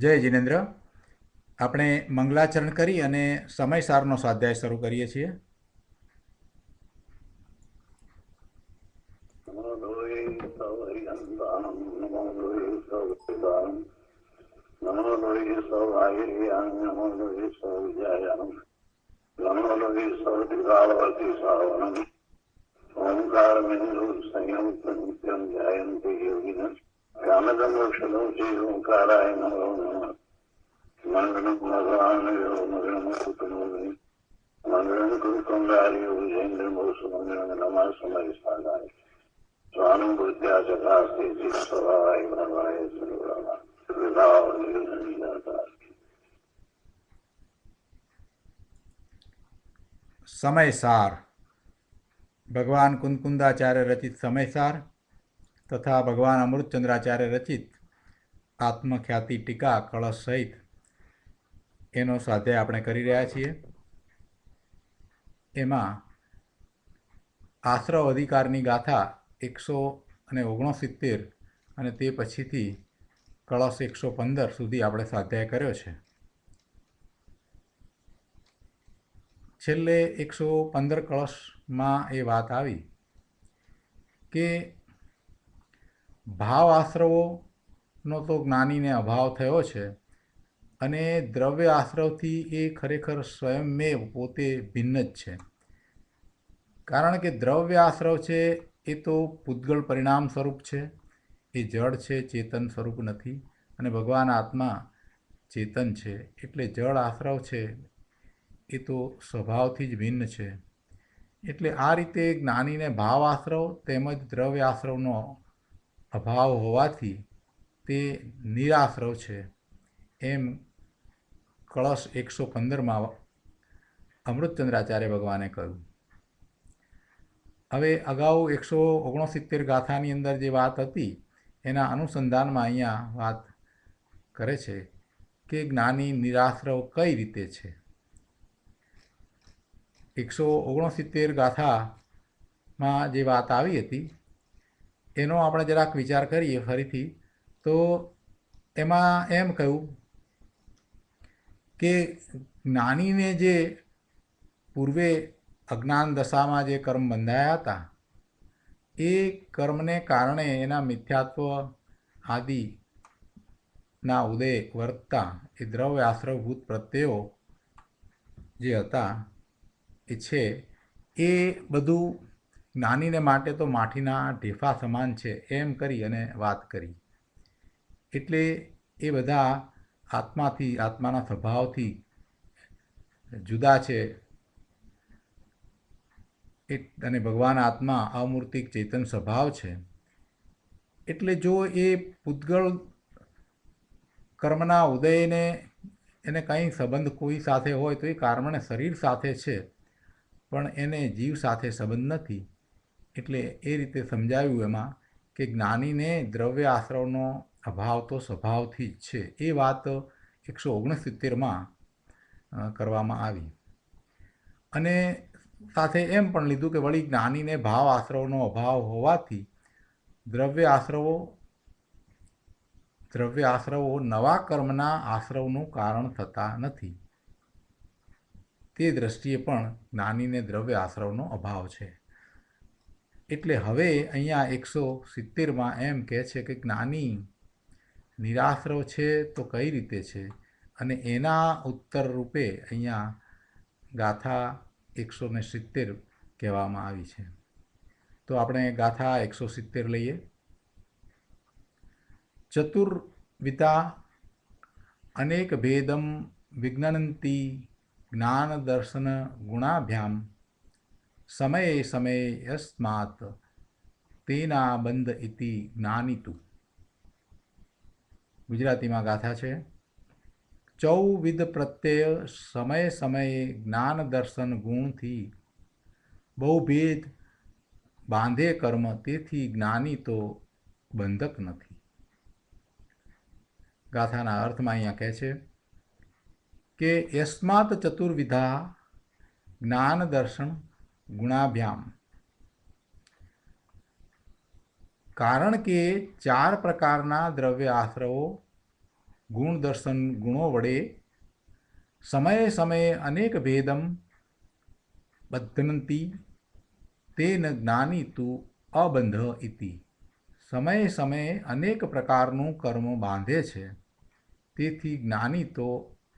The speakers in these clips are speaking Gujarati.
જય જિનેન્દ્ર, આપણે મંગલાચરણ કરી અને સમયસારનો સ્વાધ્યાય શરૂ કરીએ છીએ. સમયસાર ભગવાન કુંદકુંદાચાર્ય રચિત સમયસાર તથા ભગવાન અમૃતચંદ્રાચાર્ય રચિત આત્મખ્યાતિ ટીકા કળશ સહિત એનો સ્વાધ્યાય આપણે કરી રહ્યા છીએ. એમાં આશ્રવ અધિકારની ગાથા 169 અને તે પછીથી કળશ 115 સુધી આપણે સ્વાધ્યાય કર્યો છે. છેલ્લે 115 કળશમાં એ વાત આવી કે ભાવ આશ્રવોનો તો જ્ઞાનીને અભાવ થયો છે અને દ્રવ્ય આશ્રવથી એ ખરેખર સ્વયંમેવ પોતે ભિન્ન જ છે. કારણ કે દ્રવ્ય આશ્રવ છે એ તો પૂતગળ પરિણામ સ્વરૂપ છે, એ જળ છે, ચેતન સ્વરૂપ નથી. અને ભગવાન આત્મા ચેતન છે, એટલે જળ આશ્રવ છે એ તો સ્વભાવથી જ ભિન્ન છે. એટલે આ રીતે જ્ઞાનીને ભાવ આશ્રવ તેમજ દ્રવ્ય આશ્રવનો અભાવ હોવાથી તે નિરાશ્રવ છે, એમ કળશ 115માં અમૃતચંદ્રાચાર્ય ભગવાને કહ્યું. હવે અગાઉ 169 ગાથાની અંદર જે વાત હતી એના અનુસંધાનમાં અહીંયા વાત કરે છે કે જ્ઞાની નિરાશ્રવ કઈ રીતે છે. 169 ગાથામાં જે વાત આવી હતી એનો આપણે જરાક વિચાર કરીએ ફરીથી. તો એમાં એમ કહ્યું કે જ્ઞાનીને જે પૂર્વે અજ્ઞાન દશામાં જે કર્મ બંધાયા હતા એ કર્મને કારણે એના મિથ્યાત્વ આદિના ઉદય વર્તતા એ દ્રવ્ય આશ્રવભૂત પ્રત્યયો જે હતા એ છે એ બધું જ્ઞાનીને માટે તો માટીના ઢેફા સમાન છે એમ કરી અને વાત કરી. એટલે એ બધા આત્માથી, આત્માના સ્વભાવથી જુદા છે અને ભગવાન આત્મા અમૂર્તિક ચેતન સ્વભાવ છે. એટલે જો એ પૂતગળ કર્મના ઉદયને એને કંઈ સંબંધ કોઈ સાથે હોય તો એ કર્મને શરીર સાથે છે, પણ એને જીવ સાથે સંબંધ નથી. એટલે એ રીતે સમજાવ્યું એમાં કે જ્ઞાનીને દ્રવ્ય આશ્રવનો અભાવ તો સ્વભાવથી જ છે. એ વાત 169માં કરવામાં આવી. અને સાથે એમ પણ લીધું કે વળી જ્ઞાનીને ભાવ આશ્રવનો અભાવ હોવાથી દ્રવ્ય આશ્રવો નવા કર્મના આશ્રવનું કારણ થતા નથી. તે દ્રષ્ટિએ પણ જ્ઞાનીને દ્રવ્ય આશ્રવનો અભાવ છે. એટલે હવે અહીંયા 170માં એમ કહે છે કે જ્ઞાની નિરાશ્રવ છે તો કઈ રીતે છે, અને એના ઉત્તર રૂપે અહીંયા ગાથા 170 કહેવામાં આવી છે. તો આપણે ગાથા 170 લઈએ. ચતુર્વિધા અનેક ભેદમ વિજ્ઞનંતી જ્ઞાન દર્શન ગુણાભ્યામ સમયે સમયે યસ્માત તેના બંધ ઇતિ જ્ઞાનીતું. ગુજરાતીમાં ગાથા છે. ચૌવિધ પ્રત્યય સમય સમયે જ્ઞાન દર્શન ગુણથી બહુભેદ બાંધે કર્મ, તેથી જ્ઞાની તો બંધક નથી. ગાથાના અર્થમાં અહીંયા કહે છે કે યસ્માત ચતુર્વિધા જ્ઞાન દર્શન ગુણાભ્યામ, કારણ કે 4 પ્રકારના દ્રવ્ય આશ્રવો ગુણ દર્શન ગુણો વડે સમયે સમયે અનેક ભેદમ બધ્નંતી તેન જ્ઞાની તું અબંધ ઇતિ. સમયે સમયે અનેક પ્રકારનું કર્મ બાંધે છે, તેથી જ્ઞાની તો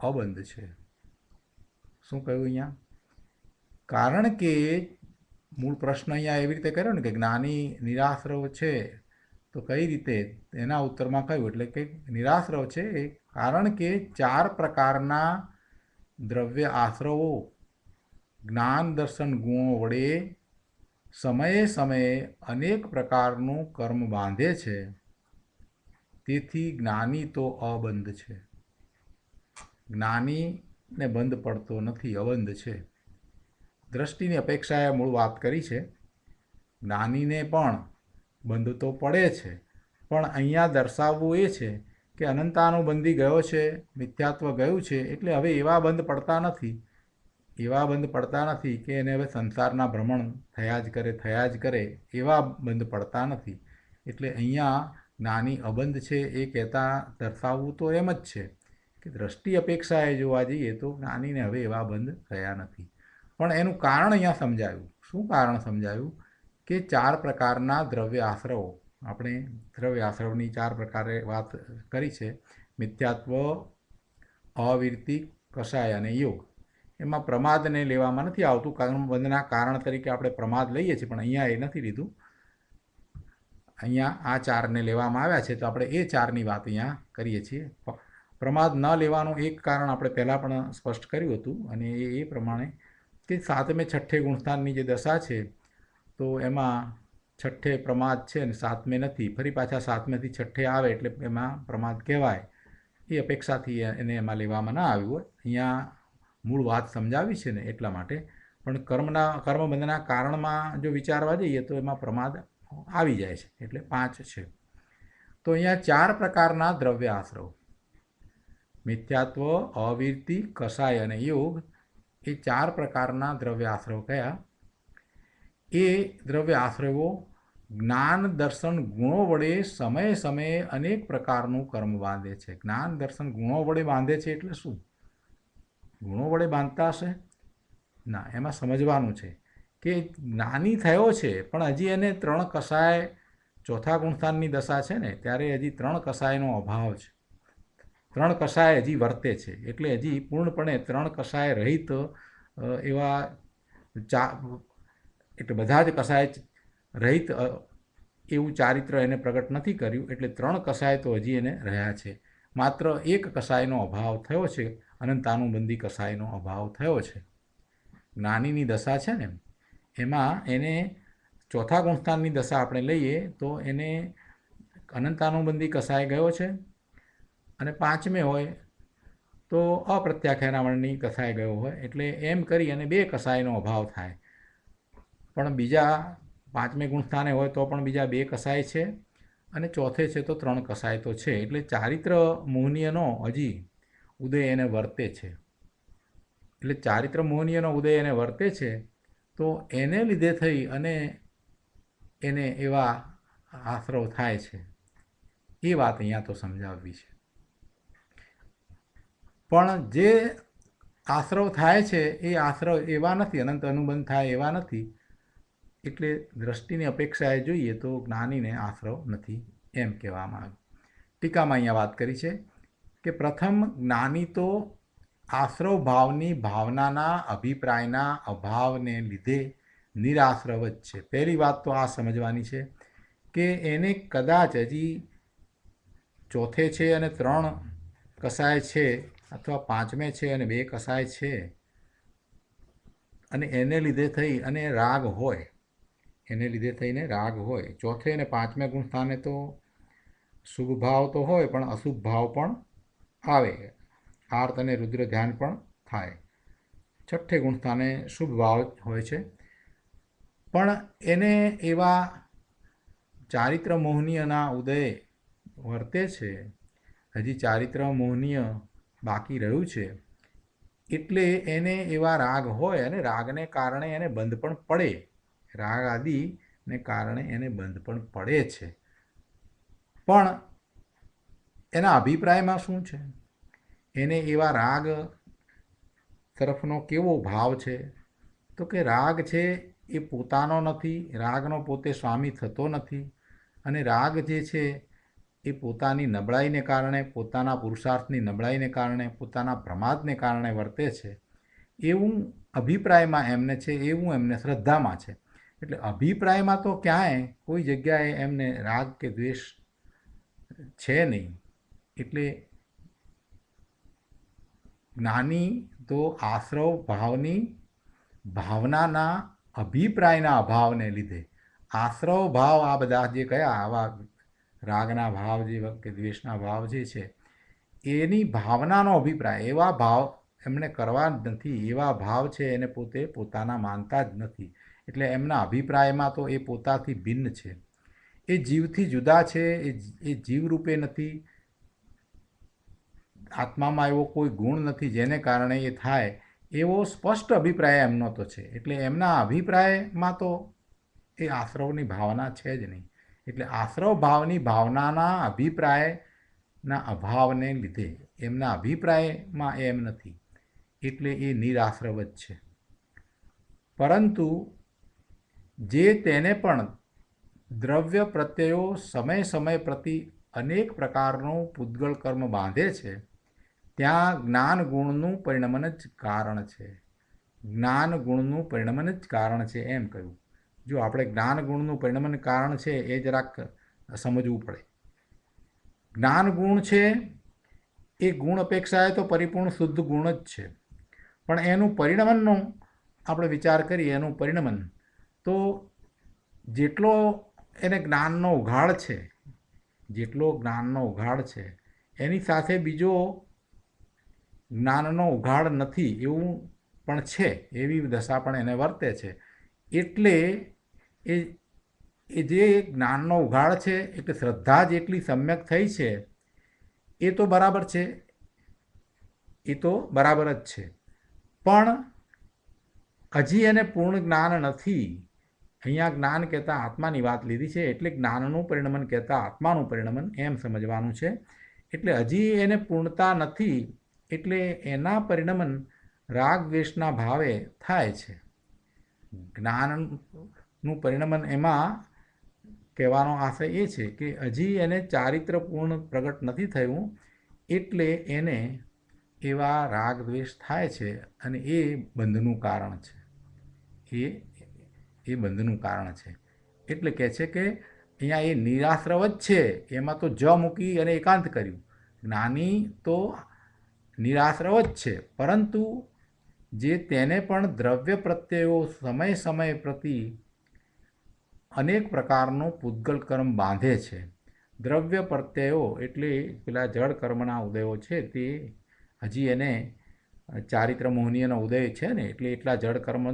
અબંધ છે. શું કહ્યું અહીંયા? કારણ કે મૂળ પ્રશ્ન અહીંયા એવી રીતે કર્યો ને કે જ્ઞાની નિરાશ્રવ છે, તો કઈ રીતે? એના ઉત્તરમાં કહ્યું એટલે કે નિરાશ્રવ છે એ કારણ કે 4 પ્રકારના દ્રવ્ય આશ્રવો જ્ઞાન દર્શન ગુણો વડે સમયે સમયે અનેક પ્રકારનું કર્મ બાંધે છે, તેથી જ્ઞાની તો અબંધ છે. જ્ઞાનીને બંધ પડતો નથી, અબંધ છે. દ્રષ્ટિની અપેક્ષાએ મૂળ વાત કરી છે. જ્ઞાનીને પણ બંધ તો પડે છે, પણ અહીંયા દર્શાવવું એ છે કે અનંતાનુબંધી ગયો છે, મિથ્યાત્વ ગયું છે, એટલે હવે એવા બંધ પડતા નથી. એવા બંધ પડતા નથી કે એને હવે સંસારના ભ્રમણ થયા જ કરે એવા બંધ પડતા નથી. એટલે અહીંયા જ્ઞાની અબંધ છે એ કહેતા દર્શાવવું તો એમ જ છે કે દ્રષ્ટિ અપેક્ષાએ જોવા જઈએ તો જ્ઞાનીને હવે એવા બંધ થયા નથી. પણ એનું કારણ અહીંયા સમજાયું. શું કારણ સમજાયું? કે 4 પ્રકારના દ્રવ્ય આશ્રવો. આપણે દ્રવ્ય આશ્રવની 4 પ્રકારે વાત કરી છે: મિથ્યાત્વ, અવિરતિ, કષાય અને યોગ. એમાં પ્રમાદને લેવામાં નથી આવતું. કર્મબંધના કારણ તરીકે આપણે પ્રમાદ લઈએ છીએ, પણ અહીંયા એ નથી લીધું. અહીંયા આ 4ને લેવામાં આવ્યા છે, તો આપણે એ 4ની વાત અહીંયા કરીએ છીએ. પ્રમાદ ન લેવાનું એક કારણ આપણે પહેલાં પણ સ્પષ્ટ કર્યું હતું, અને એ પ્રમાણે કે 7મે 6ઠ્ઠે ગુણસ્થાનની જે દશા છે, તો એમાં 6ઠ્ઠે પ્રમાદ છે અને 7મે નથી. ફરી પાછા 7મેથી 6ઠ્ઠે આવે એટલે એમાં પ્રમાદ કહેવાય. એ અપેક્ષાથી એને એમાં લેવામાં ના આવ્યું હોય. અહીંયા મૂળ વાત સમજાવી છે ને એટલા માટે. પણ કર્મબંધના કારણમાં જો વિચારવા જઈએ તો એમાં પ્રમાદ આવી જાય છે, એટલે 5 છે. તો અહીંયા 4 પ્રકારના દ્રવ્ય આશ્રવ: મિથ્યાત્વ, અવિરતિ, કષાય અને યોગ. એ 4 પ્રકારના દ્રવ્ય આશ્રવ કયા? એ દ્રવ્ય આશ્રવો જ્ઞાન દર્શન ગુણો વડે સમયે સમયે અનેક પ્રકારનું કર્મ બાંધે છે. જ્ઞાન દર્શન ગુણો વડે બાંધે છે એટલે શું? ગુણો વડે બાંધતા હશે? ના, એમાં સમજવાનું છે કે જ્ઞાની થયો છે, પણ હજી એને 3 કષાય, 4થા ગુણસ્થાનની દશા છે ને, ત્યારે હજી 3 કષાયનો અભાવ છે. 3 કષાય હજી વર્તે છે, એટલે હજી પૂર્ણપણે 3 કષાય રહિત એવા એટલે બધા જ કષાય રહિત એવું ચારિત્ર એને પ્રગટ નથી કર્યું. એટલે 3 કષાય તો હજી એને રહ્યા છે. માત્ર 1 કષાયનો અભાવ થયો છે, અનંતાનુબંધી કષાયનો અભાવ થયો છે. જ્ઞાનીની દશા છે ને, એમાં એને 4થા ગુણસ્થાનની દશા આપણે લઈએ તો એને અનંતાનુબંધી કષાય ગયો છે, અને 5મે હોય તો અપ્રત્યાખ્યાનાવરણની કષાય ગયો હોય. એટલે એમ કરી અને 2 કષાયનો અભાવ થાય. પણ બીજા 5મે ગુણસ્થાને હોય તો પણ બીજા 2 કષાય છે, અને 4થે છે તો 3 કષાય તો છે. એટલે ચારિત્ર મોહનીયનો હજી ઉદય એને વર્તે છે. એટલે ચારિત્ર મોહનીયનો ઉદય એને વર્તે છે, તો એને લીધે થઈ અને એને એવા આશ્રવ થાય છે. એ વાત અહીંયા તો સમજાવવી છે. પણ જે આશ્રવ થાય છે એ આશ્રવ એવા નથી, અનંત અનુબંધ થાય એવા નથી. એટલે દ્રષ્ટિની અપેક્ષાએ જોઈએ તો જ્ઞાનીને આશ્રવ નથી એમ કહેવામાં આવ્યું. ટીકામાં અહીંયા વાત કરી છે કે પ્રથમ જ્ઞાની તો આશ્રવ ભાવની ભાવનાના અભિપ્રાયના અભાવને લીધે નિરાશ્રવ જ છે. પહેલી વાત તો આ સમજવાની છે કે એને કદાચ હજી 4થે છે અને 3 કષાય છે, અથવા 5મે છે અને 2 કષાય છે, અને એને લીધે થઈ અને રાગ હોય, એને લીધે થઈને રાગ હોય. 4થે અને 5મે ગુણસ્થાને તો શુભ ભાવ તો હોય, પણ અશુભ ભાવ પણ આવે. આર્ત અને રુદ્ર ધ્યાન પણ થાય. 6ઠ્ઠે ગુણસ્થાને શુભ ભાવ હોય છે, પણ એને એવા ચારિત્ર મોહનીયના ઉદય વર્તે છે. હજી ચારિત્ર મોહનીય બાકી રહ્યું છે, એટલે એને એવા રાગ હોય, અને રાગને કારણે એને બંધ પણ પડે. રાગ આદિને કારણે એને બંધ પણ પડે છે. પણ એના અભિપ્રાયમાં શું છે, એને એવા રાગ તરફનો કેવો ભાવ છે, તો કે રાગ છે એ પોતાનો નથી, રાગનો પોતે સ્વામી થતો નથી, અને રાગ જે છે એ પોતાની નબળાઈને કારણે, પોતાના પુરુષાર્થની નબળાઈને કારણે, પોતાના પ્રમાદને કારણે વર્તે છે, એવું અભિપ્રાયમાં એમને છે, એવું એમને શ્રદ્ધામાં છે. એટલે અભિપ્રાયમાં તો ક્યાંય કોઈ જગ્યાએ એમને રાગ કે દ્વેષ છે નહીં. એટલે જ્ઞાની તો આશ્રવ ભાવની ભાવનાના અભિપ્રાયના અભાવને લીધે, આશ્રવ ભાવ આ બધા જે કયા આવા રાગના ભાવ જે કે દ્વેષના ભાવ જે છે એની ભાવનાનો અભિપ્રાય, એવા ભાવ એમણે કરવા જ નથી, એવા ભાવ છે એને પોતે પોતાના માનતા જ નથી. એટલે એમના અભિપ્રાયમાં તો એ પોતાથી ભિન્ન છે, એ જીવથી જુદા છે, એ જીવરૂપે નથી, આત્મામાં એવો કોઈ ગુણ નથી જેને કારણે એ થાય, એવો સ્પષ્ટ અભિપ્રાય એમનો તો છે. એટલે એમના અભિપ્રાયમાં તો એ આશ્રવની ભાવના છે જ નહીં. એટલે આશ્રવ ભાવની ભાવનાના અભિપ્રાયના અભાવને લીધે એમના અભિપ્રાયમાં એમ નથી, એટલે એ નિરાશ્રવ જ છે. પરંતુ જે તેને પણ દ્રવ્ય પ્રત્યયો સમય સમય પ્રતિ અનેક પ્રકારનું પૂતગલ કર્મ બાંધે છે, ત્યાં જ્ઞાન ગુણનું પરિણમન જ કારણ છે. જ્ઞાન ગુણનું પરિણમન જ કારણ છે એમ કહ્યું. જો આપણે જ્ઞાન ગુણનું પરિણમન કારણ છે એ જરાક સમજવું પડે. જ્ઞાન ગુણ છે એ ગુણ અપેક્ષાએ તો પરિપૂર્ણ શુદ્ધ ગુણ જ છે, પણ એનું પરિણમનનો આપણે વિચાર કરીએ, એનું પરિણમન તો જેટલો એને જ્ઞાનનો ઉઘાડ છે, જેટલો જ્ઞાનનો ઉઘાડ છે એની સાથે બીજો જ્ઞાનનો ઉઘાડ નથી એવું પણ છે, એવી દશા પણ એને વર્તે છે. એટલે એ જે જ્ઞાનનો ઉઘાડ છે, એટલે શ્રદ્ધા જેટલી સમ્યક થઈ છે એ તો બરાબર છે, એ તો બરાબર જ છે, પણ હજી એને પૂર્ણ જ્ઞાન નથી. અહીંયા જ્ઞાન કહેતા આત્માની વાત લીધી છે, એટલે જ્ઞાનનું પરિણમન કહેતા આત્માનું પરિણમન એમ સમજવાનું છે. એટલે હજી એને પૂર્ણતા નથી, એટલે એના પરિણમન રાગ દ્વેષના ભાવે થાય છે. જ્ઞાનનું પરિણમન એમાં કહેવાનો આશય એ છે કે હજી એને ચારિત્ર પૂર્ણ પ્રગટ નથી થયું, એટલે એને એવા રાગ દ્વેષ થાય છે, અને એ બંધનું કારણ છે. એ બંધનું કારણ છે. એટલે કહે છે કે અહીંયા એ નિરાશ્રવ જ છે, એમાં તો જ મૂકી અને એકાંત કર્યું. જ્ઞાની તો નિરાશ્રવ જ છે, પરંતુ જે તેને પણ દ્રવ્ય પ્રત્યયો સમય સમય પ્રતિ અનેક પ્રકારનું પૂતગલ કર્મ બાંધે છે. દ્રવ્ય પ્રત્યયો એટલે પેલા જળ કર્મના ઉદયો છે, તે હજી એને ચારિત્ર મોહનીયનો ઉદય છે ને, એટલે એટલા જળ કર્મ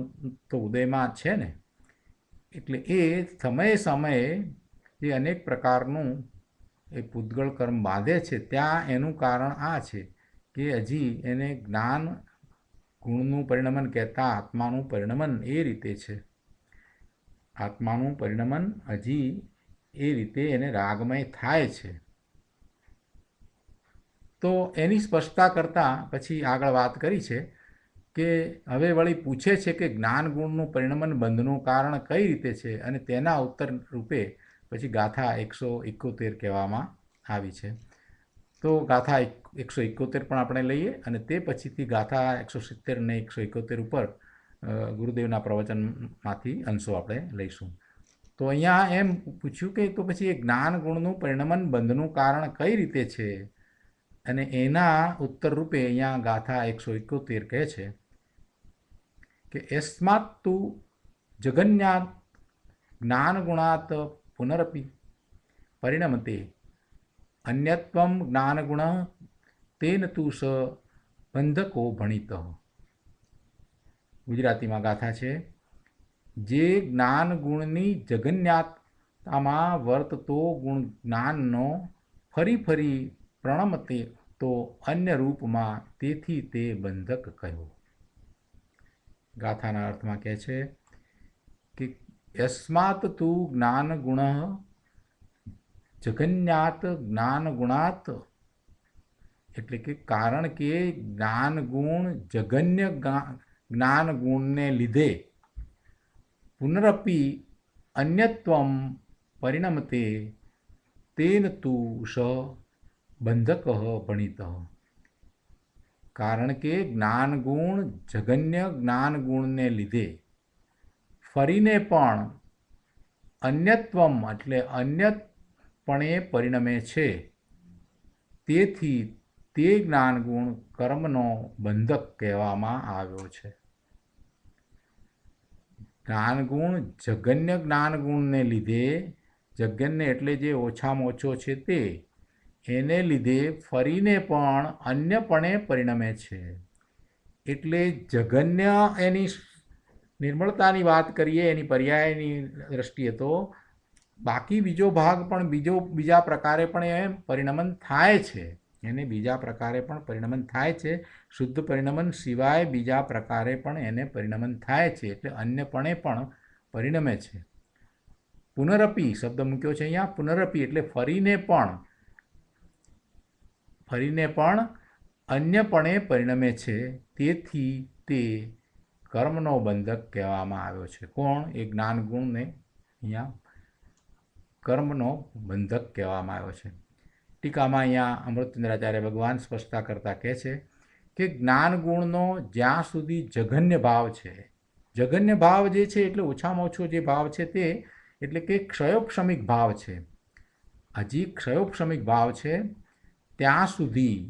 તો ઉદયમાં છે ને, એટલે એ સમયે સમયે જે અનેક પ્રકારનું એ પૂતગલ કર્મ બાંધે છે, ત્યાં એનું કારણ આ છે કે હજી એને જ્ઞાન ગુણનું પરિણમન કહેતા આત્માનું પરિણમન એ રીતે છે. આત્માનું પરિણમન હજી એ રીતે એને રાગમય થાય છે. તો એની સ્પષ્ટતા કરતાં પછી આગળ વાત કરી છે કે હવે વળી પૂછે છે કે જ્ઞાન ગુણનું પરિણમન બંધનું કારણ કઈ રીતે છે, અને તેના ઉત્તર રૂપે પછી ગાથા 171 કહેવામાં આવી છે. તો ગાથા 171 પણ આપણે લઈએ, અને તે પછીથી ગાથા 170 અને 171 ઉપર ગુરુદેવના પ્રવચનમાંથી અંશો આપણે લઈશું. તો અહીંયા એમ પૂછ્યું કે તો પછી એ જ્ઞાન ગુણનું પરિણમન બંધનું કારણ કઈ રીતે છે, અને એના ઉત્તર રૂપે અહીંયા ગાથા 171 કહે છે કે યસ્માત તુ જગન્યાત જ્ઞાન ગુણાત પુનરપી પરિણમતે અન્યત્વમ જ્ઞાનગુણ તેન તું સ બંધકો ભણિત. ગુજરાતીમાં ગાથા છે, જે જ્ઞાન ગુણની જગન્યાતતામાં વર્તતો ગુણ જ્ઞાનનો ફરી ફરી પ્રણમતે તો અન્ય રૂપમાં તેથી તે બંધક કહ્યો. ગાથાના અર્થમાં કહે છે કે યસ્માત તું જ્ઞાન ગુણ જગન્યાત જ્ઞાન ગુણાત એટલે કે કારણ કે જ્ઞાન ગુણ જગન્ય જ્ઞાન ગુણને લીધે પુનરપી અન્યત્વમ પરિણમતે તેન તું સ બંધક ભણિત. કારણ કે જ્ઞાન ગુણ જગન્ય જ્ઞાન ગુણને લીધે ફરીને પણ અન્યત્વમ એટલે અન્યપણે પરિણમે છે. તેથી તે જ્ઞાન ગુણ કર્મનો બંધક કહેવામાં આવ્યો છે. જ્ઞાન ગુણ જગન્ય જ્ઞાન ગુણને લીધે, જગન્ય એટલે જે ઓછામાં ઓછો છે તે, એને લીધે ફરીને પણ અન્યપણે પરિણમે છે. એટલે જગન્ય એની નિર્મળતાની વાત કરીએ એની પર્યાયની દ્રષ્ટિએ તો બાકી બીજો ભાગ પણ બીજા પ્રકારે પણ એ પરિણમન થાય છે. એને બીજા પ્રકારે પણ પરિણમન થાય છે. શુદ્ધ પરિણમન સિવાય બીજા પ્રકારે પણ એને પરિણમન થાય છે. એટલે અન્યપણે પણ પરિણમે છે. પુનરપી શબ્દ મૂક્યો છે અહીંયા. પુનરપી એટલે ફરીને પણ અન્યપણે પરિણમે છે. તેથી તે કર્મનો બંધક કહેવામાં આવ્યો છે. કોણ? એ જ્ઞાન ગુણને અહીંયા કર્મનો બંધક કહેવામાં આવ્યો છે. ટીકામાં અહીંયા અમૃતચંદ્રાચાર્ય ભગવાન સ્પષ્ટતા કરતા કહે છે કે જ્ઞાન ગુણનો જ્યાં સુધી જઘન્ય ભાવ છે, જઘન્ય ભાવ જે છે એટલે ઓછામાં ઓછો જે ભાવ છે તે એટલે કે ક્ષયોપશમિક ભાવ છે. હજી ક્ષયોપશમિક ભાવ છે ત્યાં સુધી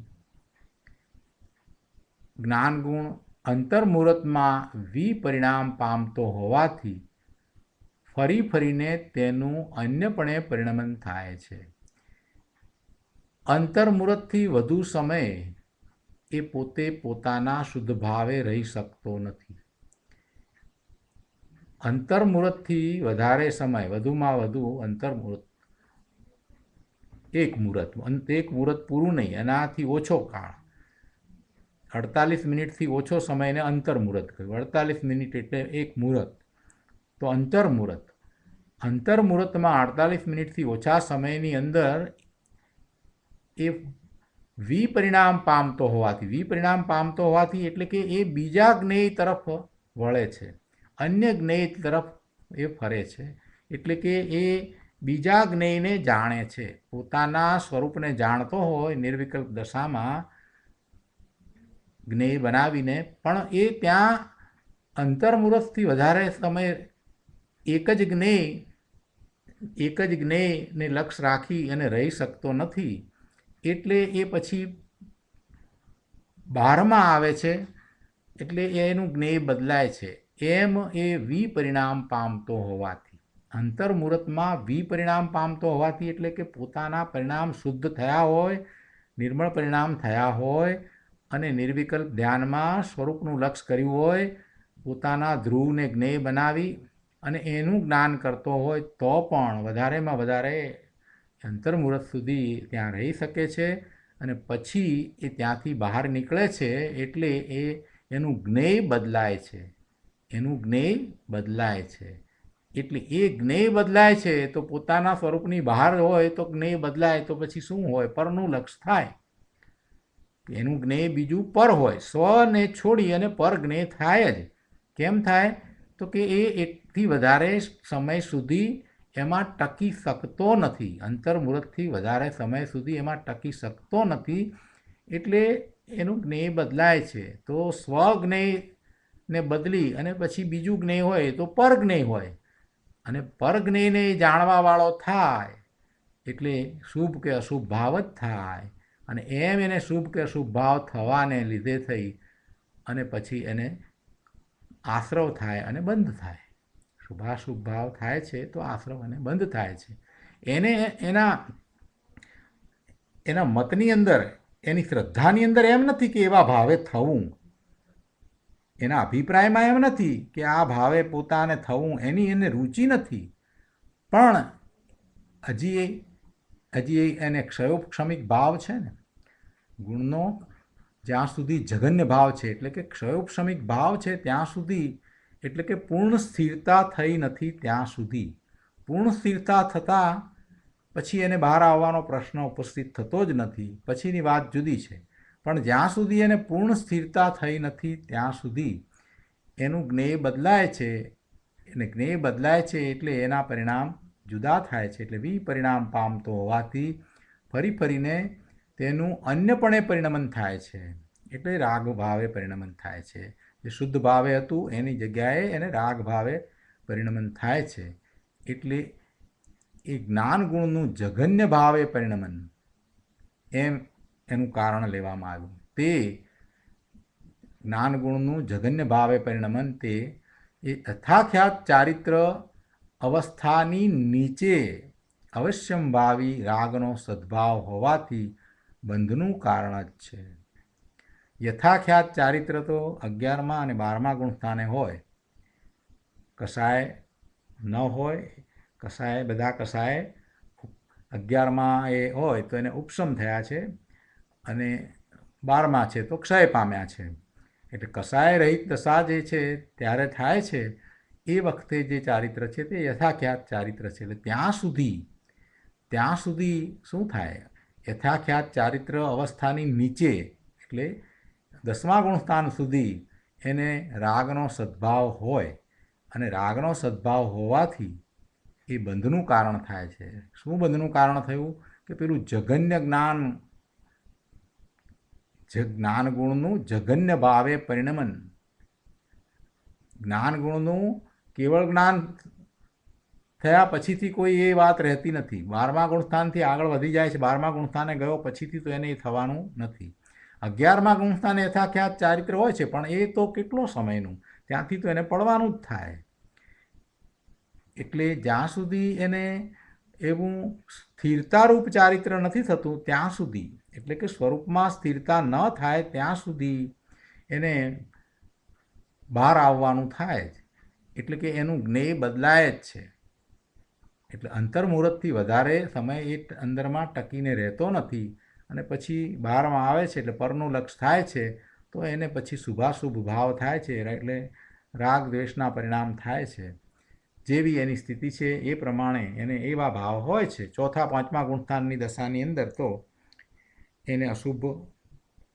જ્ઞાન ગુણ અંતર્મુહૂર્તમાં વિપરિણામ પામતો હોવાથી ફરીને તેનું અન્યપણે પરિણમન થાય છે. અંતર્મુહૂર્તથી વધુ સમય એ પોતે પોતાના શુદ્ધ ભાવે રહી શકતો નથી. અંતર્મુહૂર્તથી વધારે સમય, વધુમાં વધુ અંતર્મુહૂર્ત, એક મુહૂર્ત પૂરું નહીં, એનાથી ઓછો કાળ, 48 મિનિટથી ઓછો સમયને અંતર્મુહૂર્ત કહ્યું. 48 મિનિટ એટલે એક મુહૂર્ત. તો અંતર્મુહૂર્તમાં 48 મિનિટથી ઓછા સમયની અંદર એ વિપરિણામ પામતો હોવાથી એટલે કે એ બીજા જ્ઞેય તરફ વળે છે, અન્ય જ્ઞેય તરફ એ ફરે છે. એટલે કે એ બીજા જ્ઞેયને જાણે છે. પોતાના સ્વરૂપને જાણતો હોય નિર્વિકલ્પ દશામાં જ્ઞેય બનાવીને, પણ એ ત્યાં અંતર્મુહૂર્તથી વધારે સમય એક જ જ્ઞેયને લક્ષ્ય રાખી અને રહી શકતો નથી. એટલે એ પછી બહારમાં આવે છે એટલે એનું જ્ઞેય બદલાય છે. એમ એ વિપરિણામ પામતો હોવાથી, અંતર્મુહૂર્તમાં વિપરિણામ પામતો હોવાથી એટલે કે પોતાના પરિણામ શુદ્ધ થયા હોય, નિર્મળ પરિણામ થયા હોય અને નિર્વિકલ્પ ધ્યાનમાં સ્વરૂપનું લક્ષ્ય કર્યું હોય, પોતાના ધ્રુવને જ્ઞેય બનાવી અને એનું જ્ઞાન કરતો હોય તો પણ વધારેમાં વધારે અંતર્મુહૂર્ત સુધી ત્યાં રહી શકે છે. અને પછી એ ત્યાંથી બહાર નીકળે છે એટલે એનું જ્ઞેય બદલાય છે. એટલે એ જ્ઞેય બદલાય છે તો પોતાના સ્વરૂપની બહાર હોય તો જ્ઞેય બદલાય તો પછી શું હોય? પરનું લક્ષ્ય થાય. એનું જ્ઞેય બીજું પર હોય, સ્વને છોડી અને પર જ્ઞેય થાય જ. કેમ થાય? તો કે એ એકથી વધારે સમય સુધી એમાં ટકી શકતો નથી. અંતર્મુહૂર્તથી વધારે સમય સુધી એમાં ટકી શકતો નથી. એટલે એનું જ્ઞેય બદલાય છે. તો સ્વજ્ઞેયને બદલી અને પછી બીજું જ્ઞેય હોય તો પરજ્ઞેય હોય, અને પરજ્ઞેયને જાણવાવાળો થાય એટલે શુભ કે અશુભ ભાવ જ થાય. અને એમ એને શુભ કે અશુભ ભાવ થવાને લીધે થઈ અને પછી એને આશ્રવ થાય અને બંધ થાય. શુભાશુભ ભાવ થાય છે તો આશ્રવ અને બંધ થાય છે. એને એના મતની અંદર, એની શ્રદ્ધાની અંદર એમ નથી કે એવા ભાવે થવું, એના અભિપ્રાયમાં એમ નથી કે આ ભાવે પોતાને થવું, એની એને રુચિ નથી. પણ હજી એને ક્ષયોપક્ષમિક ભાવ છે ને, ગુણનો જ્યાં સુધી જઘન્ય ભાવ છે એટલે કે ક્ષયોપક્ષમિક ભાવ છે ત્યાં સુધી, એટલે કે પૂર્ણ સ્થિરતા થઈ નથી ત્યાં સુધી. પૂર્ણ સ્થિરતા થતાં પછી એને બહાર આવવાનો પ્રશ્ન ઉપસ્થિત થતો જ નથી. પછીની વાત જુદી છે. પણ જ્યાં સુધી એને પૂર્ણ સ્થિરતા થઈ નથી ત્યાં સુધી એનું જ્ઞેય બદલાય છે, અને જ્ઞેય બદલાય છે એટલે એના પરિણામ જુદા થાય છે, એટલે વિપરિણામ પામતો હોવાથી ફરી ફરીને તેનું અન્યપણે પરિણમન થાય છે, એટલે રાગ ભાવે પરિણમન થાય છે. જે શુદ્ધ ભાવે હતું એની જગ્યાએ એને રાગ ભાવે પરિણમન થાય છે. એટલે એ જ્ઞાન ગુણનું જઘન્ય ભાવે પરિણમન એમ એનું કારણ લેવામાં આવ્યું. તે જ્ઞાન ગુણનું જઘન્ય ભાવે પરિણમન તે એ યથાખ્યાત ચારિત્ર અવસ્થાની નીચે અવશ્યંભાવી રાગનો સદ્ભાવ હોવાથી બંધનું કારણ જ છે. યથાખ્યાત ચારિત્ર તો 11મા અને 12મા ગુણસ્થાને હોય, કસાય ન હોય. કસાય બધા કસાય 11મા એ હોય તો એને ઉપશમ થયા છે, અને 12મા છે તો ક્ષય પામ્યા છે. એટલે કસાય રહિત દશા જે છે ત્યારે થાય છે એ વખતે જે ચારિત્ર છે તે યથાખ્યાત ચારિત્ર છે. એટલે ત્યાં સુધી શું થાય? યથાખ્યાત ચારિત્ર અવસ્થાની નીચે એટલે 10મા ગુણસ્થાન સુધી એને રાગનો સદ્ભાવ હોય, અને રાગનો સદ્ભાવ હોવાથી એ બંધનું કારણ થાય છે. શું બંધનું કારણ થયું? કે પેલું જઘન્ય જ્ઞાન ગુણનું જઘન્ય ભાવે પરિણમન. જ્ઞાન ગુણનું કેવળ જ્ઞાન થયા પછીથી કોઈ એ વાત રહેતી નથી. 12મા ગુણસ્થાનથી આગળ વધી જાય છે, 12મા ગુણસ્થાને ગયો પછીથી તો એને એ થવાનું નથી. 11મા ગુણસ્થાને યથાખ્યાત ચારિત્ર હોય છે, પણ એ તો કેટલો સમયનું, ત્યાંથી તો એને પડવાનું જ થાય. એટલે જ્યાં સુધી એને એવું સ્થિરતારૂપ ચારિત્ર નથી થતું ત્યાં સુધી, એટલે કે સ્વરૂપમાં સ્થિરતા ન થાય ત્યાં સુધી એને બહાર આવવાનું થાય જ. એટલે કે એનું જ્ઞેય બદલાય જ છે. એટલે અંતર્મુહૂર્તથી વધારે સમય એ અંદરમાં ટકીને રહેતો નથી, અને પછી બહારમાં આવે છે એટલે પરનું લક્ષ થાય છે તો એને પછી શુભાશુભ ભાવ થાય છે, એટલે રાગ દ્વેષના પરિણામ થાય છે. જેવી એની સ્થિતિ છે એ પ્રમાણે એને એવા ભાવ હોય છે. 4થા 5મા ગુણસ્થાનની દશાની અંદર તો એને અશુભ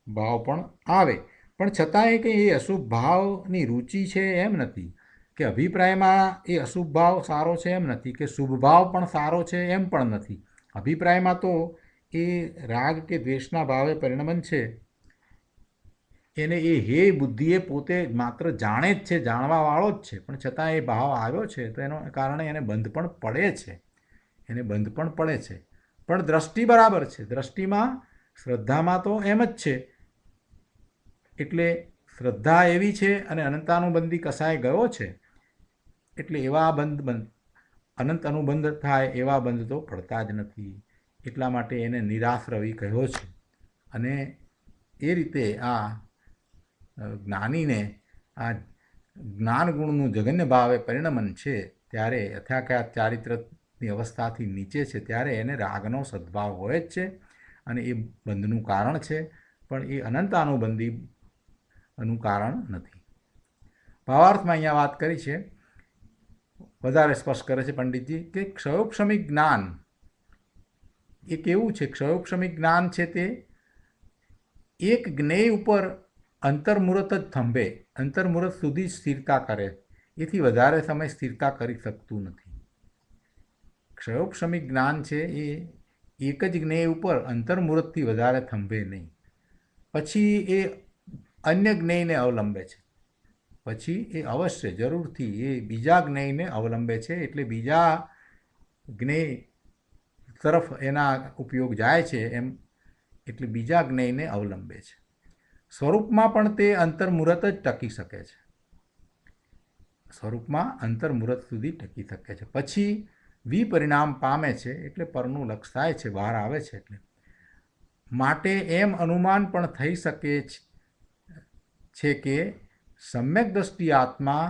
ભાવ પણ આવે, પણ છતાંય કંઈ એ અશુભ ભાવની રુચિ છે એમ નથી, કે અભિપ્રાયમાં એ અશુભ ભાવ સારો છે એમ નથી, કે શુભ ભાવ પણ સારો છે એમ પણ નથી. અભિપ્રાયમાં તો એ રાગ કે દ્વેષના ભાવે પરિણમન છે એને એ હે બુદ્ધિએ પોતે માત્ર જાણે જ છે, જાણવાવાળો જ છે, પણ છતાં એ ભાવ આવ્યો છે તો એનો કારણે એને બંધ પણ પડે છે. પણ દ્રષ્ટિ બરાબર છે. દ્રષ્ટિમાં શ્રદ્ધામાં તો એમ જ છે. એટલે શ્રદ્ધા એવી છે અને અનંતાનુબંધી કસાય ગયો છે, એટલે એવા અનંત અનુબંધ થાય એવા બંધ તો પડતા જ નથી. એટલા માટે એને નિરાશ્રવી કહ્યો છે. અને એ રીતે આ જ્ઞાનીને આ જ્ઞાન ગુણનું જઘન્ય ભાવે પરિણમન છે ત્યારે યથાખ્યાત ચારિત્રની અવસ્થાથી નીચે છે ત્યારે એને રાગનો સદ્ભાવ હોય જ છે, અને એ બંધનું કારણ છે, પણ એ અનંતાનુબંધીનું કારણ નથી. ભાવાર્થમાં અહીંયા વાત કરી છે, વધારે સ્પષ્ટ કરે છે પંડિતજી કે ક્ષયોપશમિક જ્ઞાન એ કેવું છે? ક્ષયોપશમિક જ્ઞાન છે તે એક જ્ઞેય ઉપર અંતર્મુહૂર્ત જ થંભે, અંતર્મુહૂર્ત સુધી સ્થિરતા કરે, એથી વધારે સમય સ્થિરતા કરી શકતું નથી. ક્ષયોપશમિક જ્ઞાન છે એ એક જ જ્ઞેય ઉપર અંતર્મુહૂર્તથી વધારે થંભે નહીં. પછી એ અન્ય જ્ઞેયને અવલંબે છે, પછી એ અવશ્ય જરૂરથી એ બીજા જ્ઞેયને અવલંબે છે, એટલે બીજા જ્ઞેય તરફ એના ઉપયોગ જાય છે એમ, એટલે બીજા જ્ઞેયને અવલંબે છે. સ્વરૂપમાં પણ તે અંતર્મુહૂર્ત જ ટકી શકે છે, સ્વરૂપમાં અંતર્મુહૂર્ત સુધી ટકી શકે છે. પછી વિપરિણામ પામે છે એટલે પરનું લક્ષ થાય છે, બહાર આવે છે. એટલે માટે એમ અનુમાન પણ થઈ શકે છે કે સમ્યક દ્રષ્ટિ આત્મા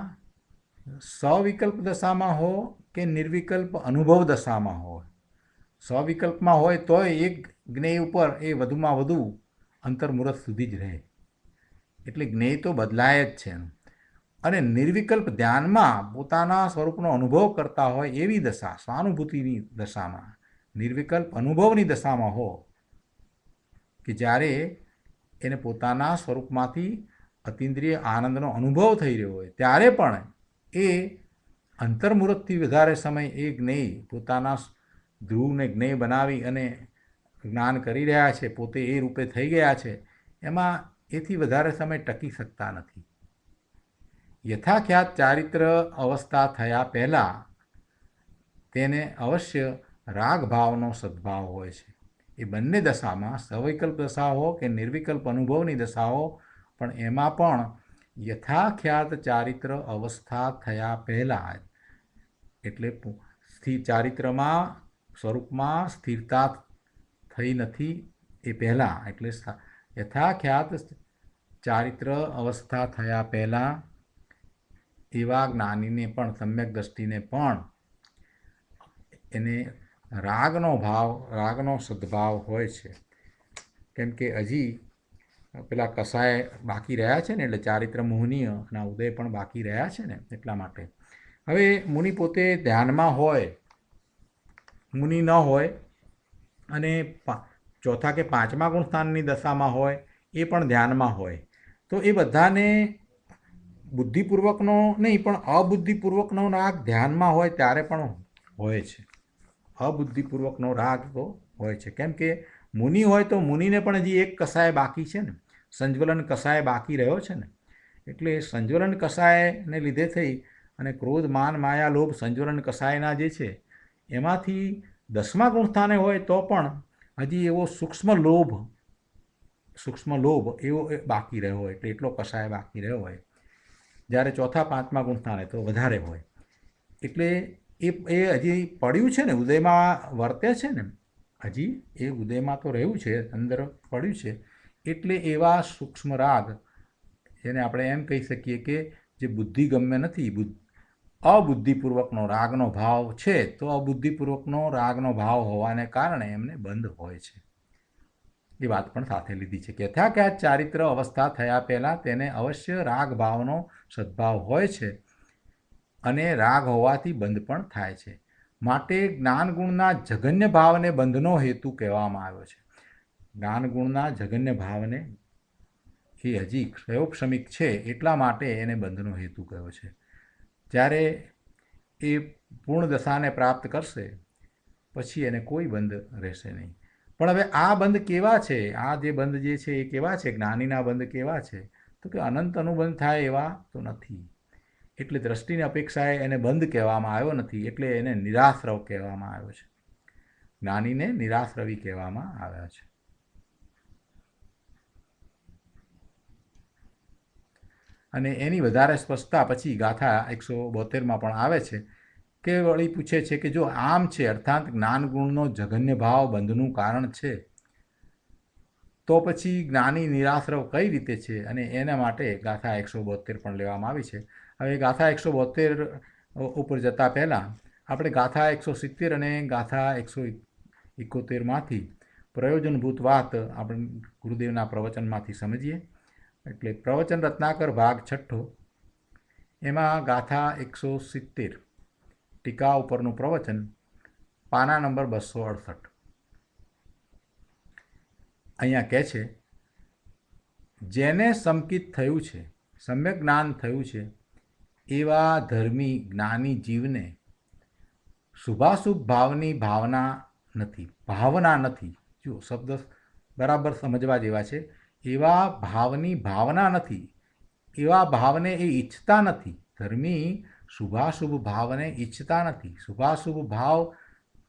સવિકલ્પ દશામાં હો કે નિર્વિકલ્પ અનુભવ દશામાં હોય. સવિકલ્પમાં હોય તોય એક જ્ઞેય ઉપર એ વધુમાં વધુ અંતર્મુહૂર્ત સુધી જ રહે, એટલે જ્ઞેય તો બદલાય જ છે. અને નિર્વિકલ્પ ધ્યાનમાં પોતાના સ્વરૂપનો અનુભવ કરતા હોય એવી દશા, સ્વાનુભૂતિની દશામાં, નિર્વિકલ્પ અનુભવની દશામાં હો, કે જ્યારે એને પોતાના સ્વરૂપમાંથી અતિન્દ્રિય આનંદનો અનુભવ થઈ રહ્યો હોય ત્યારે પણ એ અંતર્મુહૂર્તથી વધારે સમય એ જ્ઞેય પોતાના ધ્રુવને જ્ઞેય બનાવી અને જ્ઞાન કરી રહ્યા છે, પોતે એ રૂપે થઈ ગયા છે, એમાં એથી વધારે સમય ટકી શકતા નથી. યથાખ્યાત ચારિત્ર અવસ્થા થયા પહેલાં તેને અવશ્ય રાગભાવનો સદ્ભાવ હોય છે. એ બંને દશામાં સવિકલ્પ દશા હો કે નિર્વિકલ્પ અનુભવની દશા હો, પણ એમાં પણ યથાખ્યાત ચારિત્ર અવસ્થા થયા પહેલાં એટલે ચારિત્રમાં સ્વરૂપમાં સ્થિરતા થઈ નથી એ પહેલાં, એટલે યથાખ્યાત ચારિત્ર અવસ્થા થયા પહેલાં એવા જ્ઞાનીને પણ સમ્યક દ્રષ્ટિને પણ એને રાગનો સદ્ભાવ હોય છે. કેમ કે હજી પેલા કસાય બાકી રહ્યા છે ને, એટલે ચારિત્ર મોહનીયના ઉદય પણ બાકી રહ્યા છે ને, એટલા માટે. હવે મુનિ પોતે ધ્યાનમાં હોય, મુનિ ન હોય અને ચોથા કે પાંચમા ગુણસ્થાનની દશામાં હોય, એ પણ ધ્યાનમાં હોય, તો એ બધાને બુદ્ધિપૂર્વકનો નહીં પણ અબુદ્ધિપૂર્વકનો રાગ ધ્યાનમાં હોય ત્યારે પણ હોય છે. અબુદ્ધિપૂર્વકનો રાગ તો હોય છે. કેમ કે મુનિ હોય તો મુનિને પણ હજી એક કસાય બાકી છે ને, સંજ્વલન કસાય બાકી રહ્યો છે ને, એટલે સંજ્વલન કસાયને લીધે થઈ અને ક્રોધ માન માયા લોભ સંજ્વલન કસાયના જે છે એમાંથી 10મા ગુણસ્થાને હોય તો પણ હજી એવો સૂક્ષ્મ લોભ એવો બાકી રહ્યો હોય, એટલે એટલો કસાય બાકી રહ્યો હોય. જ્યારે ચોથા પાંચમા ગુણસ્થાને તો વધારે હોય, એટલે એ હજી પડ્યું છે ને, ઉદયમાં વર્તે છે ને, હજી એ ઉદયમાં તો રહ્યું છે, અંદર પડ્યું છે. એટલે એવા સૂક્ષ્મ રાગ જેને આપણે એમ કહી શકીએ કે જે બુદ્ધિગમ્ય નથી, અબુદ્ધિપૂર્વકનો રાગનો ભાવ છે, તો અબુદ્ધિપૂર્વકનો રાગનો ભાવ હોવાને કારણે એમને બંધ હોય છે. એ વાત પણ સાથે લીધી છે કે યથાખ્યાત ચારિત્ર અવસ્થા થયા પહેલાં તેને અવશ્ય રાગ ભાવનો સદ્ભાવ હોય છે અને રાગ હોવાથી બંધ પણ થાય છે. માટે જ્ઞાનગુણના જગન્ય ભાવને બંધનો હેતુ કહેવામાં આવ્યો છે. જ્ઞાનગુણના જગન્ય ભાવને એ હજી ક્ષયોપશમિક છે, એટલા માટે એને બંધનો હેતુ કહ્યો છે. જ્યારે એ પૂર્ણ દશાને પ્રાપ્ત કરશે પછી એને કોઈ બંધ રહેશે નહીં. પણ હવે આ બંધ કેવા છે? આ જે બંધ જે છે એ કેવા છે? જ્ઞાનીના બંધ કેવા છે? તો કે અનંત અનુબંધ થાય એવા તો નથી. એટલે દ્રષ્ટિની અપેક્ષાએ એને બંધ કહેવામાં આવ્યો નથી, એટલે એને નિરાશ્રવ કહેવામાં આવ્યો છે. જ્ઞાનીને નિરાશ્રવી કહેવામાં આવ્યા છે. અને એની વધારે સ્પષ્ટતા પછી ગાથા 172માં પણ આવે છે કે વળી પૂછે છે કે જો આમ છે, અર્થાત જ્ઞાનગુણનો જગન્ય ભાવ બંધનું કારણ છે, તો પછી જ્ઞાની નિરાશ્રવ કઈ રીતે છે? અને એના માટે ગાથા 172 પણ લેવામાં આવી છે. હવે ગાથા 172 ઉપર જતાં પહેલાં આપણે ગાથા 170 અને ગાથા 171માંથી પ્રયોજનભૂત વાત આપણે ગુરુદેવના પ્રવચનમાંથી સમજીએ. એટલે પ્રવચન રત્નાકર ભાગ 6 એમાં ગાથા 170 ટીકા ઉપરનું પ્રવચન, પાના નંબર 268. અહીંયા કહે છે, જેને સમકિત થયું છે, સમ્યક જ્ઞાન થયું છે, એવા ધર્મી જ્ઞાની જીવને શુભાશુભ ભાવની ભાવના નથી. જો શબ્દ બરાબર સમજવા જેવા છે. એવા ભાવની ભાવના નથી, એવા ભાવને એ ઈચ્છતા નથી. ધર્મી શુભાશુભ ભાવને ઈચ્છતા નથી, શુભાશુભ ભાવ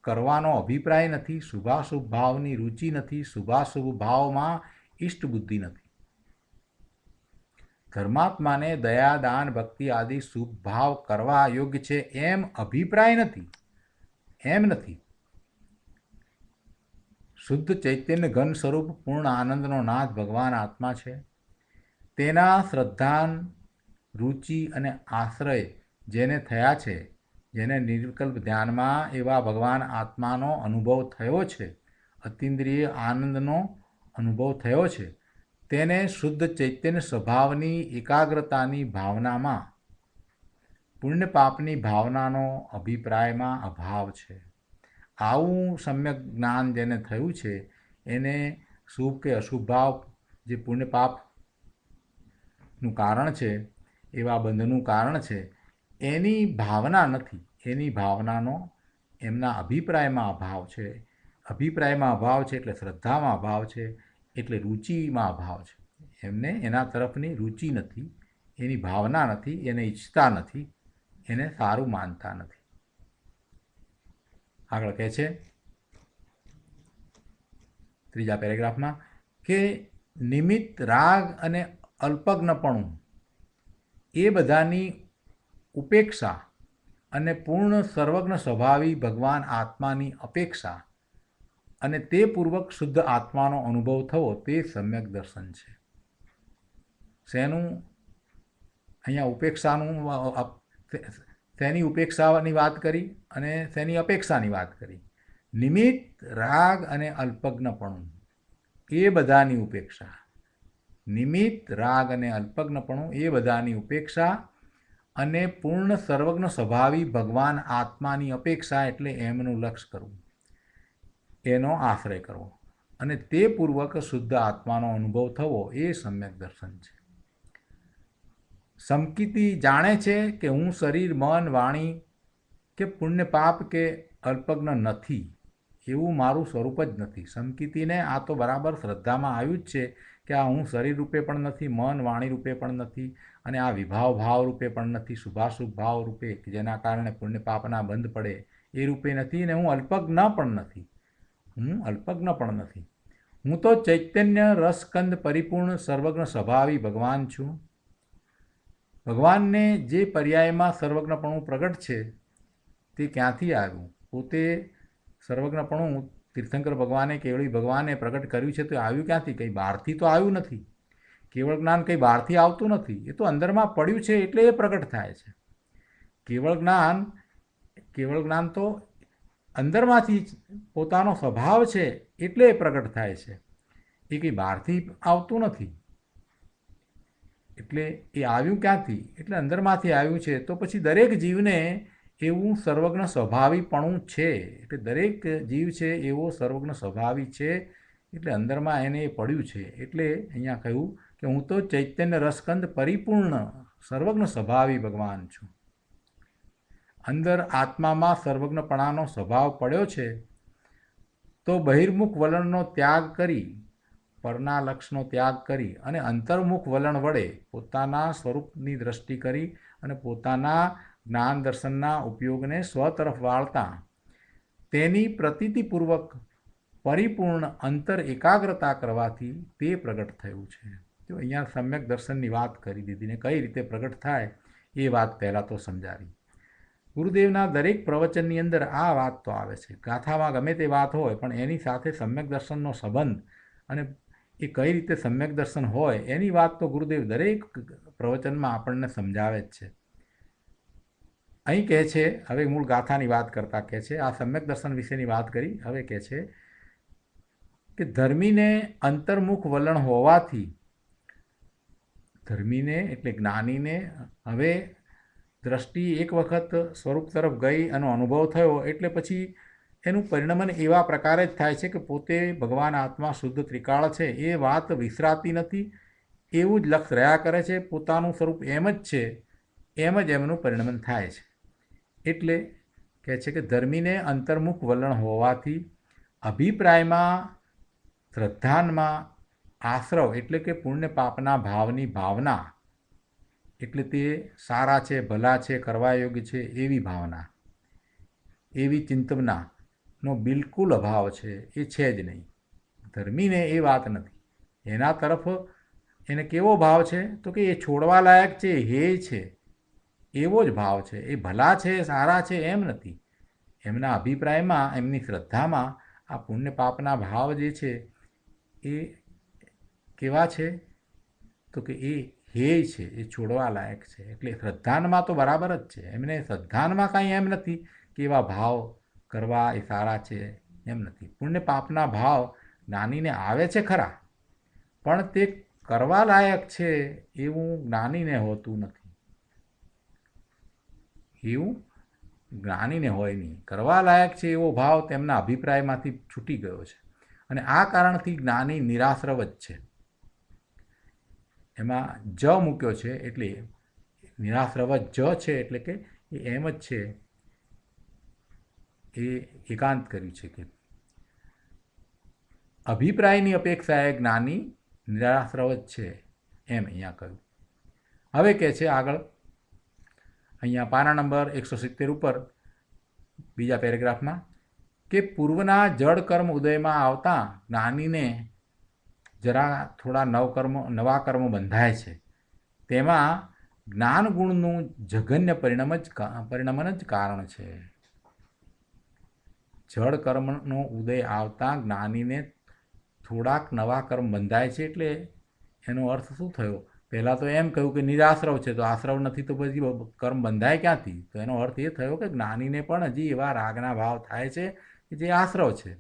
કરવાનો અભિપ્રાય નથી, શુભાશુભ ભાવની રુચિ નથી, શુભાશુભ ભાવમાં ઈષ્ટ બુદ્ધિ નથી. ધર્માત્માને દયા દાન ભક્તિ આદિ શુભ ભાવ કરવા યોગ્ય છે એમ અભિપ્રાય નથી, એમ નથી. શુદ્ધ ચૈતન્ય ઘન સ્વરૂપ પૂર્ણ આનંદનો નાથ ભગવાન આત્મા છે. તેના શ્રદ્ધાન રુચિ અને આશ્રય જેને થયા છે, જેને નિર્વિકલ્પ ધ્યાનમાં એવા ભગવાન આત્માનો અનુભવ થયો છે, અતિન્દ્રિય આનંદનો અનુભવ થયો છે, તેને શુદ્ધ ચૈતન્ય સ્વભાવની એકાગ્રતાની ભાવનામાં પુણ્ય પાપની ભાવનાનો અભિપ્રાયમાં અભાવ છે. આવું સમ્યક જ્ઞાન જેને થયું છે એને શુભ કે અશુભ ભાવ જે પુણ્ય પાપનું કારણ છે, એવા બંધનું કારણ છે, એની ભાવના નથી. એની ભાવનાનો એમના અભિપ્રાયમાં અભાવ છે. અભિપ્રાયમાં અભાવ છે એટલે શ્રદ્ધામાં અભાવ છે, એટલે રુચિમાં અભાવ છે. એમને એના તરફની રુચિ નથી, એની ભાવના નથી, એને ઈચ્છતા નથી, એને સારું માનતા નથી. આગળ કહે છે ત્રીજા પેરેગ્રાફમાં કે નિમિત્ત રાગ અને અલ્પજ્ઞપણું એ બધાની ઉપેક્ષા અને પૂર્ણ સર્વજ્ઞ સ્વભાવી ભગવાન આત્માની અપેક્ષા અને તે પૂર્વક શુદ્ધ આત્માનો અનુભવ થવો તે સમ્યક દર્શન છે. શેનું અહીંયા ઉપેક્ષાનું, શેની ઉપેક્ષાની વાત કરી અને શેની અપેક્ષાની વાત કરી? નિમિત્ત રાગ અને અલ્પજ્ઞપણું એ બધાની ઉપેક્ષા. નિમિત્ત રાગ અને અલ્પજ્ઞપણું એ બધાની ઉપેક્ષા અને પૂર્ણ સર્વજ્ઞ સ્વભાવી ભગવાન આત્માની અપેક્ષા એટલે એમનું લક્ષ્ય કરવું, એનો આશ્રય કરવો અને તે પૂર્વક શુદ્ધ આત્માનો અનુભવ થવો એ સમ્યક દર્શન છે. સમકિતિ જાણે છે કે હું શરીર, મન, વાણી કે પુણ્ય પાપ કે અલ્પજ્ઞ નથી, એવું મારું સ્વરૂપ જ નથી. સમકિતિને આ તો બરાબર શ્રદ્ધામાં આવ્યું જ છે કે આ હું શરીર રૂપે પણ નથી, મન વાણી રૂપે પણ નથી, અને આ વિભાવ ભાવ રૂપે પણ નથી, શુભાશુભ ભાવ રૂપે કે જેના કારણે પુણ્ય પાપના બંધ પડે એ રૂપે નથી, અને હું અલ્પજ્ઞ પણ નથી. હું અલ્પજ્ઞ પણ નથી. હું તો ચૈતન્ય રસકંદ પરિપૂર્ણ સર્વજ્ઞ સ્વભાવી ભગવાન છું. ભગવાનને જે પર્યાયમાં સર્વજ્ઞપણું પ્રગટ છે તે ક્યાંથી આવ્યું? પોતે સર્વજ્ઞપણું તીર્થંકર ભગવાને, કેવળી ભગવાને પ્રગટ કર્યું છે તો આવ્યું ક્યાંથી? કંઈ બહારથી તો આવ્યું નથી. કેવળ જ્ઞાન કંઈ બહારથી આવતું નથી, એ તો અંદરમાં પડ્યું છે એટલે એ પ્રગટ થાય છે. કેવળ જ્ઞાન તો અંદરમાંથી પોતાનો સ્વભાવ છે એટલે એ પ્રગટ થાય છે, એ કંઈ બહારથી આવતું નથી. એટલે એ આવ્યું ક્યાંથી? એટલે અંદરમાંથી આવ્યું છે. તો પછી દરેક જીવને એવું સર્વજ્ઞ સ્વભાવીપણું છે, એટલે દરેક જીવ છે એવો સર્વજ્ઞ સ્વભાવી છે, એટલે અંદરમાં એને એ પડ્યું છે. એટલે અહીંયા કહ્યું કે હું તો ચૈતન્ય રસકંદ પરિપૂર્ણ સર્વજ્ઞ સ્વભાવી ભગવાન છું. અંદર આત્મામાં સર્વજ્ઞપણાનો સ્વભાવ પડ્યો છે તો બહિર્મુખ વલણનો ત્યાગ કરી, પરના લક્ષનો ત્યાગ કરી અને અંતર્મુખ વલણ વડે પોતાના સ્વરૂપની દ્રષ્ટિ કરી અને પોતાના જ્ઞાન દર્શનના ઉપયોગને સ્વ તરફ વાળતા તેની પ્રતીતિપૂર્વક પરિપૂર્ણ અંતર એકાગ્રતા કરવાથી તે પ્રગટ થયું છે. તો અહીંયા સમ્યક દર્શનની વાત કરી દીધી ને કઈ રીતે પ્રગટ થાય એ વાત પહેલાં તો સમજાવી. ગુરુદેવના દરેક પ્રવચનની અંદર આ વાત તો આવે છે. ગાથામાં ગમે તે વાત હોય પણ એની સાથે સમ્યક દર્શનનો સંબંધ અને એ કઈ રીતે સમ્યક દર્શન હોય એની વાત તો ગુરુદેવ દરેક પ્રવચનમાં આપણને સમજાવે જ છે. અહીં કહે છે, હવે મૂળ ગાથાની વાત કરતાં કહે છે, આ સમ્યક દર્શન વિશેની વાત કરી, હવે કહે છે કે ધર્મીને અંતર્મુખ વલણ હોવાથી, ધર્મીને એટલે જ્ઞાનીને હવે દ્રષ્ટિ એક વખત સ્વરૂપ તરફ ગઈ એનો અનુભવ થયો એટલે પછી એનું પરિણમન એવા પ્રકારે જ થાય છે કે પોતે ભગવાન આત્મા શુદ્ધ ત્રિકાળ છે એ વાત વિસરાતી નથી, એવું જ લક્ષ રહ્યા કરે છે. પોતાનું સ્વરૂપ એમ જ છે, એમ જ એમનું પરિણમન થાય છે. એટલે કહે છે કે ધર્મીને અંતર્મુખ વલણ હોવાથી અભિપ્રાયમાં, શ્રદ્ધાનમાં આશ્રવ એટલે કે પુણ્ય પાપના ભાવની ભાવના, એટલે તે સારા છે, ભલા છે, કરવા યોગ્ય છે એવી ભાવના, એવી ચિંતવનાનો બિલકુલ અભાવ છે, એ છે જ નહીં. ધર્મીને એ વાત નથી. એના તરફ એને કેવો ભાવ છે તો કે એ છોડવા લાયક છે, હે છે, એવો જ ભાવ છે. એ ભલા છે, સારા છે એમ નથી. એમના અભિપ્રાયમાં, એમની શ્રદ્ધામાં આ પુણ્ય પાપના ભાવ જે છે એ કેવા છે તો કે એ હે છે, એ છોડવા લાયક છે. એટલે શ્રદ્ધાનમાં તો બરાબર જ છે. એમને શ્રદ્ધાનમાં કાંઈ એમ નથી કે એવા ભાવ કરવા એ સારા છે એમ નથી. પુણ્ય પાપના ભાવ જ્ઞાનીને આવે છે ખરા, પણ તે કરવા લાયક છે એવું જ્ઞાનીને હોતું નથી. એવું જ્ઞાનીને હોય નહીં. કરવા લાયક છે એવો ભાવ તેમના અભિપ્રાયમાંથી છૂટી ગયો છે અને આ કારણથી જ્ઞાની નિરાશ્રવ જ છે. એમાં જ મૂક્યો છે એટલે નિરાશ્રવ જ છે, એટલે કે એ એમ જ છે, એ એકાંત કર્યું છે કે અભિપ્રાયની અપેક્ષાએ જ્ઞાની નિરાશ્રવ જ છે, એમ અહીંયા કહ્યું. હવે કહે છે આગળ, અહીંયા પાના નંબર 170 ઉપર બીજા પેરેગ્રાફમાં કે પૂર્વના જળ કર્મ ઉદયમાં આવતા જ્ઞાનીને જરા થોડા નવા કર્મ બંધાય છે. તેમાં જ્ઞાન ગુણનું જઘન્ય પરિણમન જ કારણ છે. જળ કર્મનો ઉદય આવતા જ્ઞાનીને થોડાક નવા કર્મ બંધાય છે. એટલે એનો અર્થ શું થયો? પહેલાં તો એમ કહ્યું કે નિરાશ્રવ છે, તો આશ્રવ નથી તો પછી કર્મ બંધાય ક્યાંથી? તો એનો અર્થ એ થયો કે જ્ઞાનીને પણ હજી એવા રાગના ભાવ થાય છે કે જે આશ્રવ છે.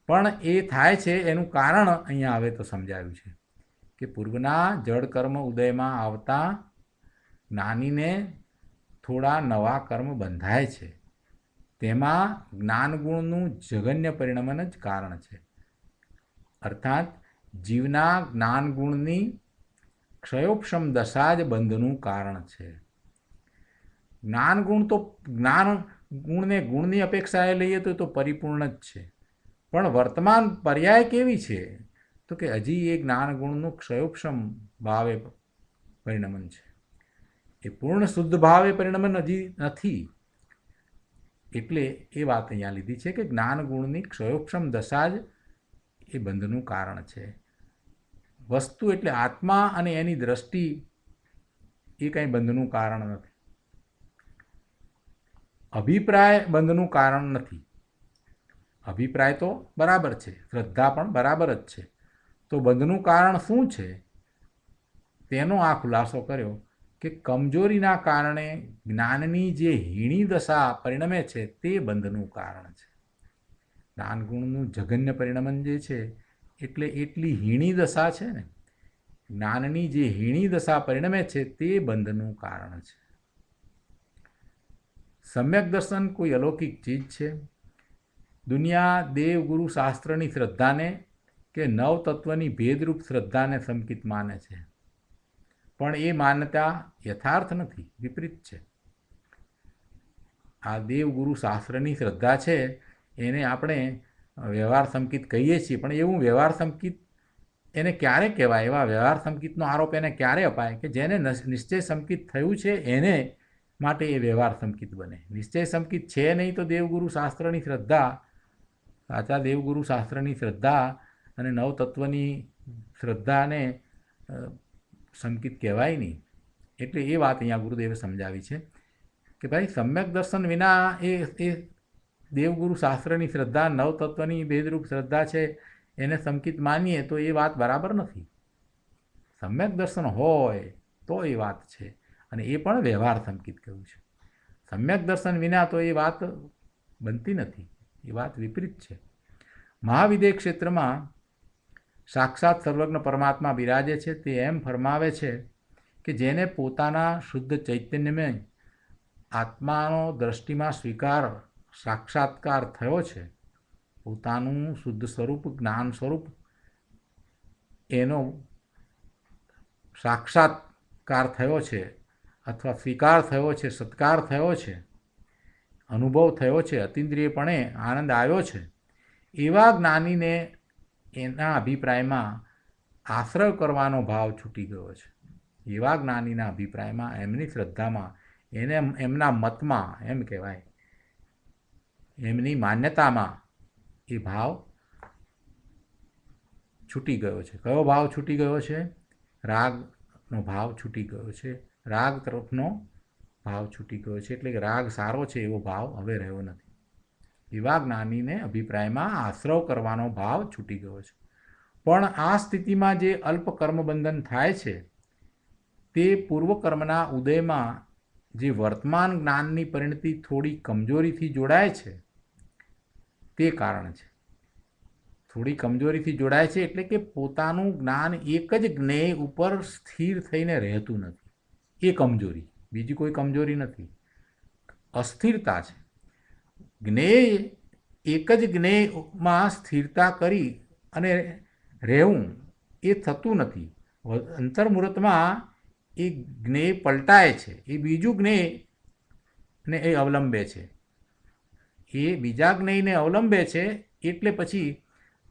પણ એ થાય છે એનું કારણ અહીંયા હવે તો સમજાવ્યું છે કે પૂર્વના જળ કર્મ ઉદયમાં આવતા જ્ઞાનીને થોડા નવા કર્મ બંધાય છે. તેમાં જ્ઞાનગુણનું જઘન્ય પરિણમન જ કારણ છે. અર્થાત જીવના જ્ઞાનગુણની ક્ષયોપશમ દશા જ બંધનું કારણ છે. જ્ઞાનગુણ તો ગુણની અપેક્ષાએ લઈએ તો પરિપૂર્ણ જ છે. પણ વર્તમાન પર્યાય કેવી છે? તો કે હજી એ જ્ઞાનગુણનું ક્ષયોપશમ ભાવે પરિણમન છે. એ પૂર્ણ શુદ્ધ ભાવે પરિણમન હજી નથી. એટલે એ વાત અહીંયા લીધી છે કે જ્ઞાનગુણની ક્ષયોપશમ દશા જ એ બંધનું કારણ છે. વસ્તુ એટલે આત્મા અને એની દ્રષ્ટિ એ કંઈ બંધનું કારણ નથી. અભિપ્રાય બંધનું કારણ નથી. અભિપ્રાય તો બરાબર છે, શ્રદ્ધા પણ બરાબર જ છે. તો બંધનું કારણ શું છે? તેનો આ ખુલાસો કર્યો કે કમજોરીના કારણે જ્ઞાનની જે હીણી દશા પરિણમે છે તે બંધનું કારણ છે. જ્ઞાનગુણનું જઘન્ય પરિણમન જે છે એટલે એટલી હીણી દશા છે ને, જ્ઞાનની જે હીણી દશા પરિણમે છે તે બંધનું કારણ છે. સમ્યક દર્શન કોઈ અલૌકિક ચીજ છે. દુનિયા દેવગુરુ શાસ્ત્રની શ્રદ્ધાને કે નવતત્વની ભેદરૂપ શ્રદ્ધાને સંકિત માને છે. પણ એ માન્યતા યથાર્થ નથી, વિપરીત છે. આ દેવગુરુ શાસ્ત્રની શ્રદ્ધા છે એને આપણે વ્યવહાર સંકિત કહીએ છીએ. પણ એવું વ્યવહાર સંકિત એને ક્યારે કહેવાય? એવા વ્યવહાર સંકિતનો આરોપ એને ક્યારે અપાય કે જેને નિશ્ચય સંકિત થયું છે એને માટે એ વ્યવહાર સંકિત બને. નિશ્ચય સંકિત છે નહીં તો દેવગુરુ શાસ્ત્રની શ્રદ્ધા, સાચા દેવગુરુ શાસ્ત્રની શ્રદ્ધા અને નવતત્વની શ્રદ્ધાને સંકિત કહેવાય નહીં. એટલે એ વાત અહીંયા ગુરુદેવે સમજાવી છે કે ભાઈ સમ્યક દર્શન વિના એ દેવગુરુ શાસ્ત્રની શ્રદ્ધા, નવતત્વની ભેદરૂપ શ્રદ્ધા છે એને સંકિત માનીએ તો એ વાત બરાબર નથી. સમ્યક દર્શન હોય તો એ વાત છે, અને એ પણ વ્યવહાર સંકિત કહ્યું છે. સમ્યક દર્શન વિના તો એ વાત બનતી નથી, એ વાત વિપરીત છે. મહાવિદેહ ક્ષેત્રમાં સાક્ષાત સર્વજ્ઞ પરમાત્મા બિરાજે છે. તે એમ ફરમાવે છે કે જેને પોતાના શુદ્ધ ચૈતન્યમય આત્માનો દ્રષ્ટિમાં સાક્ષાત્કાર થયો છે, પોતાનું શુદ્ધ સ્વરૂપ જ્ઞાન સ્વરૂપ એનો સાક્ષાત્કાર થયો છે અથવા સ્વીકાર થયો છે, સત્કાર થયો છે, અનુભવ થયો છે, અતિન્દ્રિયપણે આનંદ આવ્યો છે, એવા જ્ઞાનીને એના અભિપ્રાયમાં આશ્રય કરવાનો ભાવ છૂટી ગયો છે. એવા જ્ઞાનીના અભિપ્રાયમાં, એમની શ્રદ્ધામાં, એમના મતમાં, એમ કહેવાય એમની માન્યતામાં એ ભાવ છૂટી ગયો છે. કયો ભાવ છૂટી ગયો છે? રાગનો ભાવ છૂટી ગયો છે. રાગ તરફનો ભાવ છૂટી ગયો છે. એટલે કે રાગ સારો છે એવો ભાવ હવે રહ્યો નથી. એવા જ્ઞાનીને અભિપ્રાયમાં આશ્રવ કરવાનો ભાવ છૂટી ગયો છે. પણ આ સ્થિતિમાં જે અલ્પ કર્મબંધન થાય છે તે પૂર્વકર્મના ઉદયમાં જે વર્તમાન જ્ઞાનની પરિણતિ થોડી કમજોરીથી જોડાય છે તે કારણ છે. થોડી કમજોરીથી જોડાય છે એટલે કે પોતાનું જ્ઞાન એક જ જ્ઞેય ઉપર સ્થિર થઈને રહેતું નથી. એ કમજોરી, બીજી કોઈ કમજોરી નથી, અસ્થિરતા છે. જ્ઞેય એક જ જ્ઞેયમાં સ્થિરતા કરી અને રહેવું એ થતું નથી. અંતર્મુહૂર્તમાં એ જ્ઞેય પલટાય છે, એ બીજું જ્ઞેયને એ અવલંબે છે, એ બીજા જ્ઞેયને અવલંબે છે. એટલે પછી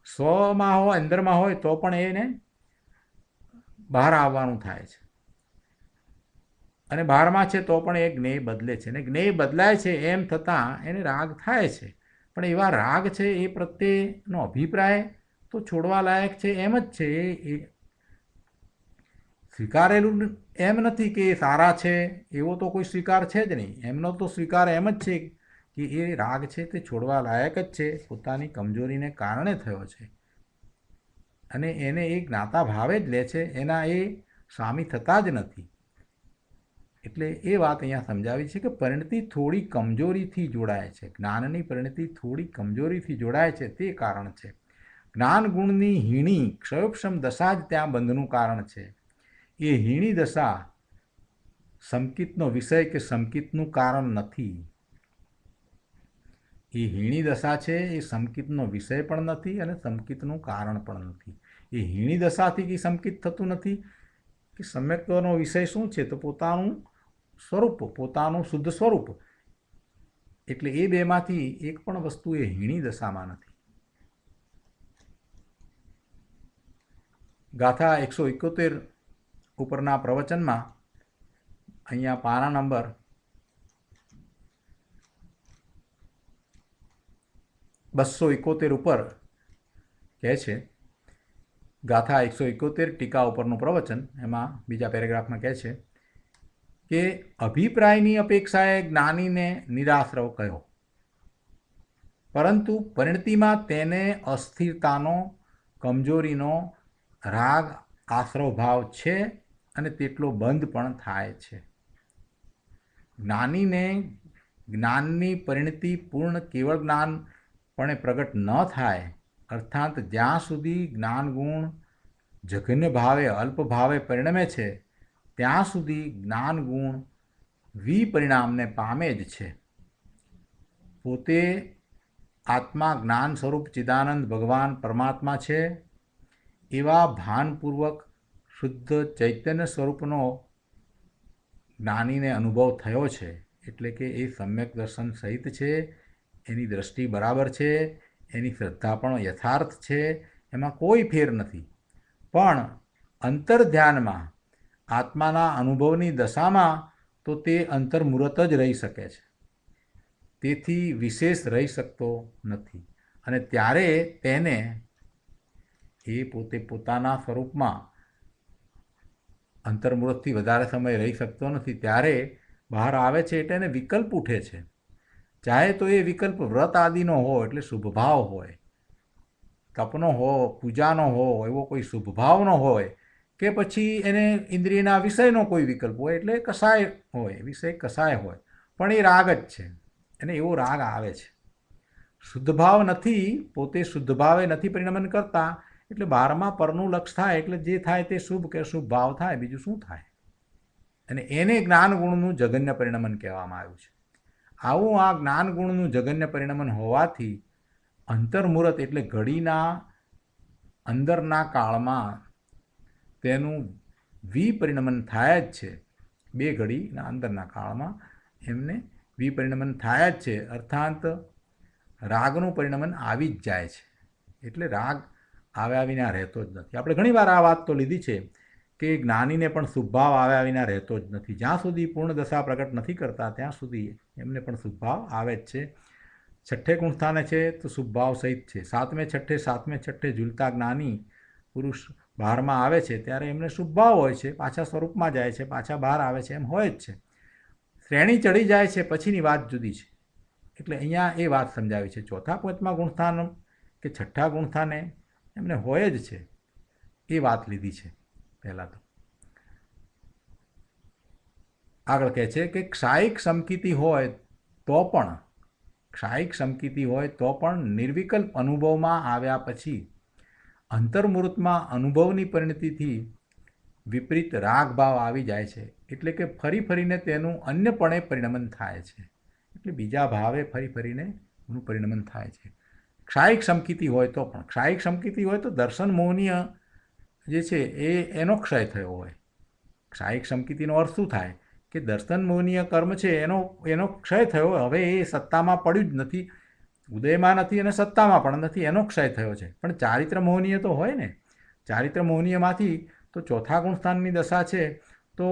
સ્વમાં હોય, અંદરમાં હોય તો પણ એને બહાર આવવાનું થાય છે, અને બહારમાં છે તો પણ એ જ્ઞેય બદલે છે, અને જ્ઞેય બદલાય છે એમ થતાં એને રાગ થાય છે. પણ એવા રાગ છે એ પ્રત્યેનો અભિપ્રાય તો છોડવા લાયક છે એમ જ છે. એ સ્વીકારેલું એમ નથી કે એ સારા છે, એવો તો કોઈ સ્વીકાર છે જ નહીં. એમનો તો સ્વીકાર એમ જ છે કે એ રાગ છે તે છોડવા લાયક જ છે, પોતાની કમજોરીને કારણે થયો છે, અને એને એ જ્ઞાતા ભાવે જ લે છે, એના એ સ્વામી થતા જ નથી. એટલે એ વાત અહીંયા સમજાવી છે કે પરિણતિ થોડી કમજોરીથી જોડાય છે, જ્ઞાનની પરિણતિ થોડી કમજોરીથી જોડાય છે, તે કારણ છે. જ્ઞાન ગુણની હીણી ક્ષયોક્ષમ દશા જ ત્યાં બંધનું કારણ છે. એ હીણી દશા સંકિતનો વિષય કે સંકિતનું કારણ નથી. એ હીણી દશા છે એ સંકિતનો વિષય પણ નથી અને સંકિતનું કારણ પણ નથી. એ હીણી દશાથી કે સંકિત થતું નથી કે સમ્યક્ત્વનો વિષય શું છે તો પોતાનું સ્વરૂપ, પોતાનું શુદ્ધ સ્વરૂપ. એટલે એ બેમાંથી એક પણ વસ્તુ એ હીણી દશામાં નથી. ગાથા 171 ઉપરના પ્રવચનમાં અહીંયા પાના નંબર 271 ઉપર કહે છે, ગાથા 171 ટીકા ઉપરનું પ્રવચન, એમાં બીજા પેરેગ્રાફમાં કહે છે કે અભિપ્રાયની અપેક્ષાએ જ્ઞાનીને નિરાશ્રવ કહ્યો, પરંતુ પરિણતિમાં તેને અસ્થિરતાનો, કમજોરીનો રાગ આશ્રવ ભાવ છે, અને તેટલો બંધ પણ થાય છે. જ્ઞાનીને જ્ઞાનની પરિણતિ પૂર્ણ કેવળ જ્ઞાનપણે પ્રગટ ન થાય, અર્થાત જ્યાં સુધી જ્ઞાન ગુણ જઘન્ય ભાવે, અલ્પ ભાવે પરિણમે છે, ત્યાં સુધી જ્ઞાન ગુણ વિપરિણામને પામે જ છે. પોતે આત્મા જ્ઞાન સ્વરૂપ ચિદાનંદ ભગવાન પરમાત્મા છે એવા ભાનપૂર્વક શુદ્ધ ચૈતન્ય સ્વરૂપનો જ્ઞાનીને અનુભવ થયો છે. એટલે કે એ સમ્યક દર્શન સહિત છે, એની દ્રષ્ટિ બરાબર છે, એની શ્રદ્ધા પણ યથાર્થ છે, એમાં કોઈ ફેર નથી. પણ અંતર ધ્યાનમાં આત્માના અનુભવની દશામાં તો તે અંતર્મુહૂર્ત જ રહી શકે છે, તેથી વિશેષ રહી શકતો નથી. અને ત્યારે તેને એ પોતે પોતાના સ્વરૂપમાં અંતર્મુહૂર્તથી વધારે સમય રહી શકતો નથી. ત્યારે બહાર આવે છે એટલે એને વિકલ્પ ઉઠે છે. ચાહે તો એ વિકલ્પ વ્રત આદિનો હોય, એટલે શુભભાવ હોય, તપનો હો, પૂજાનો હો, એવો કોઈ શુભભાવનો હોય, કે પછી એને ઇન્દ્રિયના વિષયનો કોઈ વિકલ્પ હોય, એટલે કસાય હોય, વિષય કસાય હોય, પણ એ રાગ જ છે, અને એવો રાગ આવે છે. શુદ્ધભાવ નથી, પોતે શુદ્ધભાવે નથી પરિણમન કરતા, એટલે બારમાં પરનું લક્ષ થાય એટલે જે થાય તે શુભ કે શુભ ભાવ થાય, બીજું શું થાય. અને એને જ્ઞાન ગુણનું જગન્ય પરિણમન કહેવામાં આવ્યું છે. આવું આ જ્ઞાન ગુણનું જગન્ય પરિણમન હોવાથી અંતર્મુહૂર્ત એટલે ઘડીના અંદરના કાળમાં તેનું વિપરિણમન થાય જ છે. બે ઘડીના અંદરના કાળમાં એમને વિપરિણમન થાય જ છે, અર્થાત રાગનું પરિણમન આવી જ જાય છે. એટલે રાગ આવ્યા વિના રહેતો જ નથી. આપણે ઘણીવાર આ વાત તો લીધી છે કે જ્ઞાનીને પણ શુભભાવ આવ્યા વિના રહેતો જ નથી. જ્યાં સુધી પૂર્ણ દશા પ્રગટ નથી કરતા ત્યાં સુધી એમને પણ શુભભાવ આવે જ છે. છઠ્ઠે ગુણસ્થાને છે તો શુભભાવ સહિત છે. સાતમે છઠ્ઠે ઝૂલતા જ્ઞાની પુરુષ બહારમાં આવે છે ત્યારે એમને શુભભાવ હોય છે, પાછા સ્વરૂપમાં જાય છે, પાછા બહાર આવે છે, એમ હોય જ છે. શ્રેણી ચડી જાય છે પછીની વાત જુદી છે. એટલે અહીંયા એ વાત સમજાવી છે. ચોથા પાંચમા ગુણસ્થાન કે છઠ્ઠા ગુણસ્થાને એમને હોય જ છે, એ વાત લીધી છે પહેલાં તો. આગળ કહે છે કે ક્ષાયિક સમકીતિ હોય તો પણ, ક્ષાયિક સમકીતિ હોય તો પણ નિર્વિકલ્પ અનુભવમાં આવ્યા પછી અંતર્મુહૂર્તમાં અનુભવની પરિણતિથી વિપરીત રાગભાવ આવી જાય છે. એટલે કે ફરી ફરીને તેનું અન્યપણે પરિણમન થાય છે. એટલે બીજા ભાવે ફરી ફરીને એનું પરિણમન થાય છે. ક્ષાયિક સમકીતિ હોય તો પણ, ક્ષાયિક સમકીતિ હોય તો દર્શન મોહનીય જે છે એનો ક્ષય થયો હોય. ક્ષાયિક સંકિતિનો અર્થ શું થાય કે દર્શન મોહનીય કર્મ છે એનો ક્ષય થયો. હવે એ સત્તામાં પડ્યું જ નથી, ઉદયમાં નથી અને સત્તામાં પણ નથી, એનો ક્ષય થયો છે. પણ ચારિત્ર મોહનીય તો હોય ને. ચારિત્ર મોહનીયમાંથી તો ચોથા ગુણસ્થાનની દશા છે તો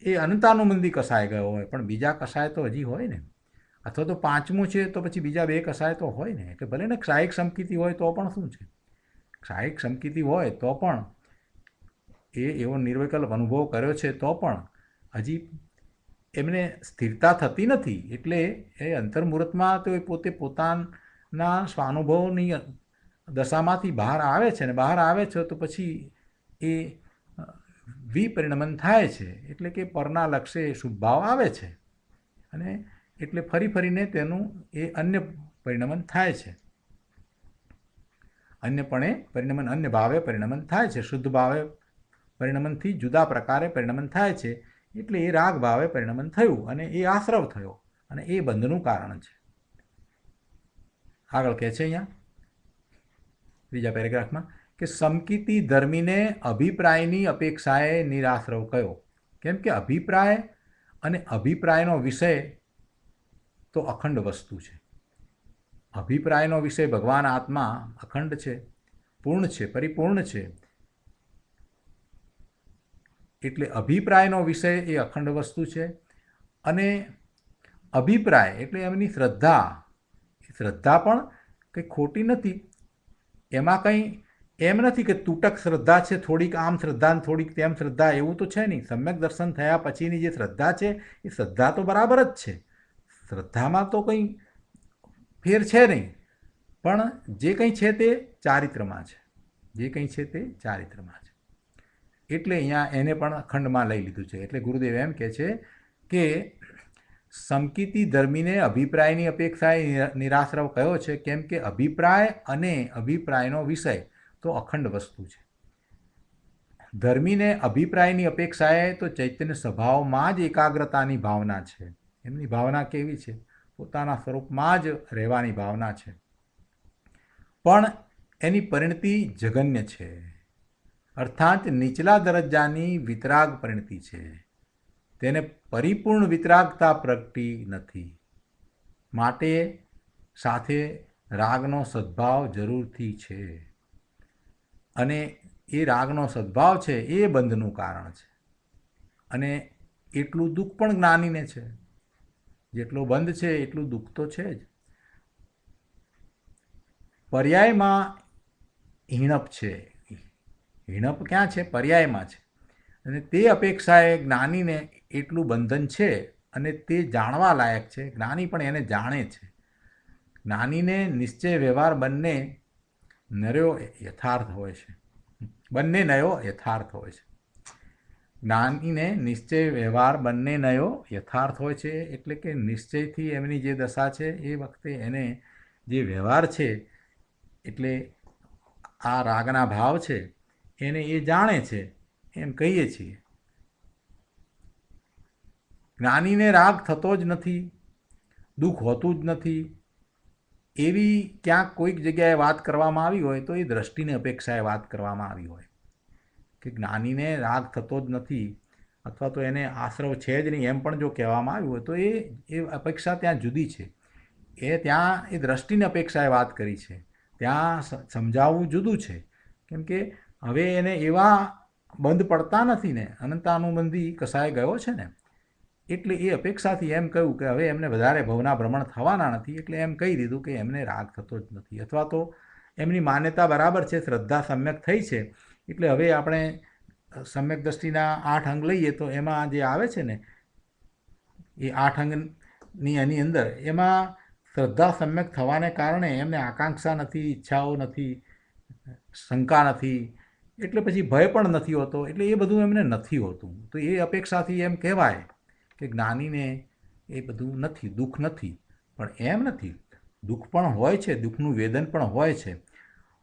એ અનંતાનુબંધી કસાય ગયો હોય, પણ બીજા કસાય તો હજી હોય ને. અથવા તો પાંચમું છે તો પછી બીજા બે કસાય તો હોય ને. એટલે ભલે ને ક્ષાયિક સંકિતિ હોય તો પણ શું છે, ક્ષાયિક સંકિતિ હોય તો પણ એવો નિર્વિકલ્પ અનુભવ કર્યો છે તો પણ હજી એમને સ્થિરતા થતી નથી. એટલે એ અંતર્મુહૂર્તમાં તો એ પોતે પોતાના સ્વાનુભવની દશામાંથી બહાર આવે છે, ને બહાર આવે છે તો પછી એ વિપરિણમન થાય છે. એટલે કે પરના લક્ષ્ય શુભ ભાવ આવે છે અને એટલે ફરી ફરીને તેનું એ અન્ય પરિણમન થાય છે. અન્યપણે પરિણમન, અન્ય ભાવે પરિણમન થાય છે. શુદ્ધ ભાવે પરિણમનથી જુદા પ્રકારે પરિણમન થાય છે. એટલે એ રાગ ભાવે પરિણમન થયું અને એ આશ્રવ થયો અને એ બંધનું કારણ છે. આગળ કહે છે અહીંયા બીજા પેરેગ્રાફમાં કે સમકિતિ ધર્મીને અભિપ્રાયની અપેક્ષાએ નિરાશ્રવ કયો. કેમ કે અભિપ્રાય અને અભિપ્રાયનો વિષય તો અખંડ વસ્તુ છે. અભિપ્રાયનો વિષય ભગવાન આત્મા અખંડ છે, પૂર્ણ છે, પરિપૂર્ણ છે. એટલે અભિપ્રાયનો વિષય એ અખંડ વસ્તુ છે. અને અભિપ્રાય એટલે એમની શ્રદ્ધા, શ્રદ્ધા પણ કંઈ ખોટી નથી. એમાં કંઈ એમ નથી કે તૂટક શ્રદ્ધા છે, થોડીક આમ શ્રદ્ધા ને થોડીક તેમ શ્રદ્ધા, એવું તો છે નહીં. સમ્યક દર્શન થયા પછીની જે શ્રદ્ધા છે એ શ્રદ્ધા તો બરાબર જ છે. શ્રદ્ધામાં તો કંઈ ફેર છે નહીં. પણ જે કંઈ છે તે ચારિત્રમાં છે, જે કંઈ છે તે ચારિત્રમાં છે. એટલે અહીંયા એને પણ અખંડમાં લઈ લીધું છે. એટલે ગુરુદેવ એમ કહે છે કે સમકિતિ ધર્મીને અભિપ્રાયની અપેક્ષાએ નિરાશ્રવ કયો છે. કેમ કે અભિપ્રાય અને અભિપ્રાયનો વિષય તો અખંડ વસ્તુ છે. ધર્મીને અભિપ્રાયની અપેક્ષાએ તો ચૈતન્ય સ્વભાવમાં જ એકાગ્રતાની ભાવના છે. એમની ભાવના કેવી છે? પોતાના સ્વરૂપમાં જ રહેવાની ભાવના છે. પણ એની પરિણતિ જઘન્ય છે, અર્થાત નીચલા દરજ્જાની વિતરાગ પરિણતિ છે. તેને પરિપૂર્ણ વિતરાગતા પ્રગટી નથી. માટે સાથે રાગનો સદ્ભાવ જરૂરથી છે. અને એ રાગનો સદ્ભાવ છે એ બંધનું કારણ છે. અને એટલું દુઃખ પણ જ્ઞાનીને છે. જેટલો બંધ છે એટલું દુઃખ તો છે જ. પર્યાયમાં હિણપ છે. હિણપ ક્યાં છે? પર્યાયમાં છે. અને તે અપેક્ષાએ જ્ઞાનીને એટલું બંધન છે અને તે જાણવા લાયક છે. જ્ઞાની પણ એને જાણે છે. જ્ઞાનીને નિશ્ચય વ્યવહાર બંને નર્યો યથાર્થ હોય છે. બંને નયો યથાર્થ હોય છે. જ્ઞાનીને નિશ્ચય વ્યવહાર બંને નયો યથાર્થ હોય છે. એટલે કે નિશ્ચયથી એમની જે દશા છે એ વખતે એને જે વ્યવહાર છે, એટલે આ રાગના ભાવ છે એને એ જાણે છે એમ કહીએ છીએ. જ્ઞાનીને રાગ થતો જ નથી, દુઃખ હોતું જ નથી, એવી ક્યાંક કોઈક જગ્યાએ વાત કરવામાં આવી હોય તો એ દ્રષ્ટિની અપેક્ષાએ વાત કરવામાં આવી હોય કે જ્ઞાનીને રાગ થતો જ નથી અથવા તો એને આશ્રવ છે જ નહીં એમ પણ જો કહેવામાં આવ્યું હોય તો એ અપેક્ષા ત્યાં જુદી છે. ત્યાં એ દ્રષ્ટિની અપેક્ષાએ વાત કરી છે. ત્યાં સમજાવવું જુદું છે. કેમ કે હવે એને એવા બંધ પડતા નથી ને, અનંતાનુબંધી કસાય ગયો છે ને. એટલે એ અપેક્ષાથી એમ કહ્યું કે હવે એમને વધારે ભવના ભ્રમણ થવાના નથી. એટલે એમ કહી દીધું કે એમને રાગ થતો જ નથી. અથવા તો એમની માન્યતા બરાબર છે, શ્રદ્ધા સમ્યક થઈ છે. એટલે હવે આપણે સમ્યક દ્રષ્ટિના 8 અંગ લઈએ તો એમાં જે આવે છે ને એ 8 અંગની એની અંદર એમાં શ્રદ્ધા સમ્યક થવાને કારણે એમને આકાંક્ષા નથી, ઈચ્છાઓ નથી, શંકા નથી, એટલે પછી ભય પણ નથી હોતો. એટલે એ બધું એમને નથી હોતું. તો એ અપેક્ષાથી એમ કહેવાય કે જ્ઞાનીને એ બધું નથી, દુઃખ નથી. પણ એમ નથી, દુઃખ પણ હોય છે, દુઃખનું વેદન પણ હોય છે.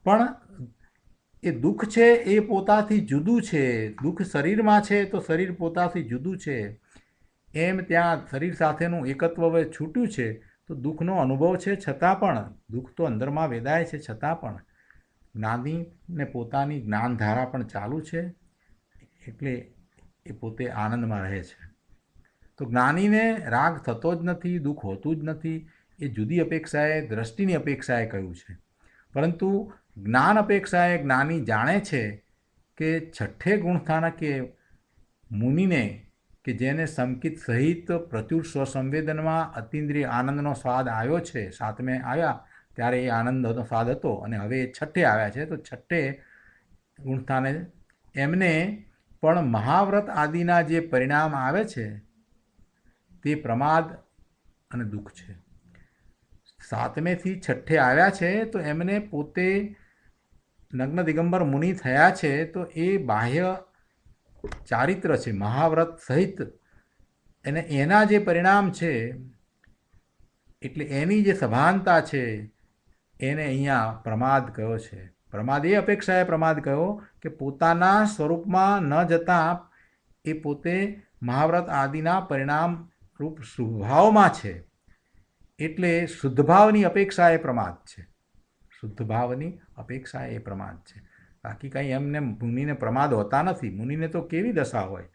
પણ એ દુઃખ છે એ પોતાથી જુદું છે. દુઃખ શરીરમાં છે તો શરીર પોતાથી જુદું છે. એમ ત્યાં શરીર સાથેનું એકત્વ હવે છૂટ્યું છે તો દુઃખનો અનુભવ છે છતાં પણ, દુઃખ તો અંદરમાં વેદાય છે છતાં પણ જ્ઞાનીને પોતાની જ્ઞાનધારા પણ ચાલુ છે, એટલે એ પોતે આનંદમાં રહે છે. તો જ્ઞાનીને રાગ થતો જ નથી, દુઃખ હોતું જ નથી, એ જુદી અપેક્ષાએ, દ્રષ્ટિની અપેક્ષાએ કહ્યું છે. પરંતુ જ્ઞાન અપેક્ષાએ જ્ઞાની જાણે છે કે છઠ્ઠે ગુણસ્થાનકે મુનિને, કે જેને સંકિત સહિત પ્રચુર સ્વસંવેદનમાં અતિન્દ્રિય આનંદનો સ્વાદ આવ્યો છે, સાતમે આવ્યા ત્યારે એ આનંદનો સ્વાદ હતો અને હવે એ છઠ્ઠે આવ્યા છે, તો છઠ્ઠે ગુણસ્થાને એમને પણ મહાવ્રત આદિના જે પરિણામ આવે છે તે પ્રમાદ અને દુઃખ છે. સાતમેથી છઠ્ઠે આવ્યા છે તો એમને પોતે નગ્ન દિગંબર મુનિ થયા છે, તો એ બાહ્ય ચારિત્ર છે મહાવ્રત સહિત, અને એના જે પરિણામ છે, એટલે એની જે સભાનતા છે એને અહીંયા પ્રમાદ કયો છે. પ્રમાદ એ અપેક્ષાએ પ્રમાદ કયો કે પોતાના સ્વરૂપમાં ન જતાં એ પોતે મહાવ્રત આદિના પરિણામ રૂપ શુભભાવમાં છે, એટલે શુદ્ધભાવની અપેક્ષા એ પ્રમાદ છે. શુદ્ધભાવની અપેક્ષા એ પ્રમાદ છે. બાકી કંઈ એમને મુનિને પ્રમાદ હોતા નથી. મુનિને તો કેવી દશા હોય,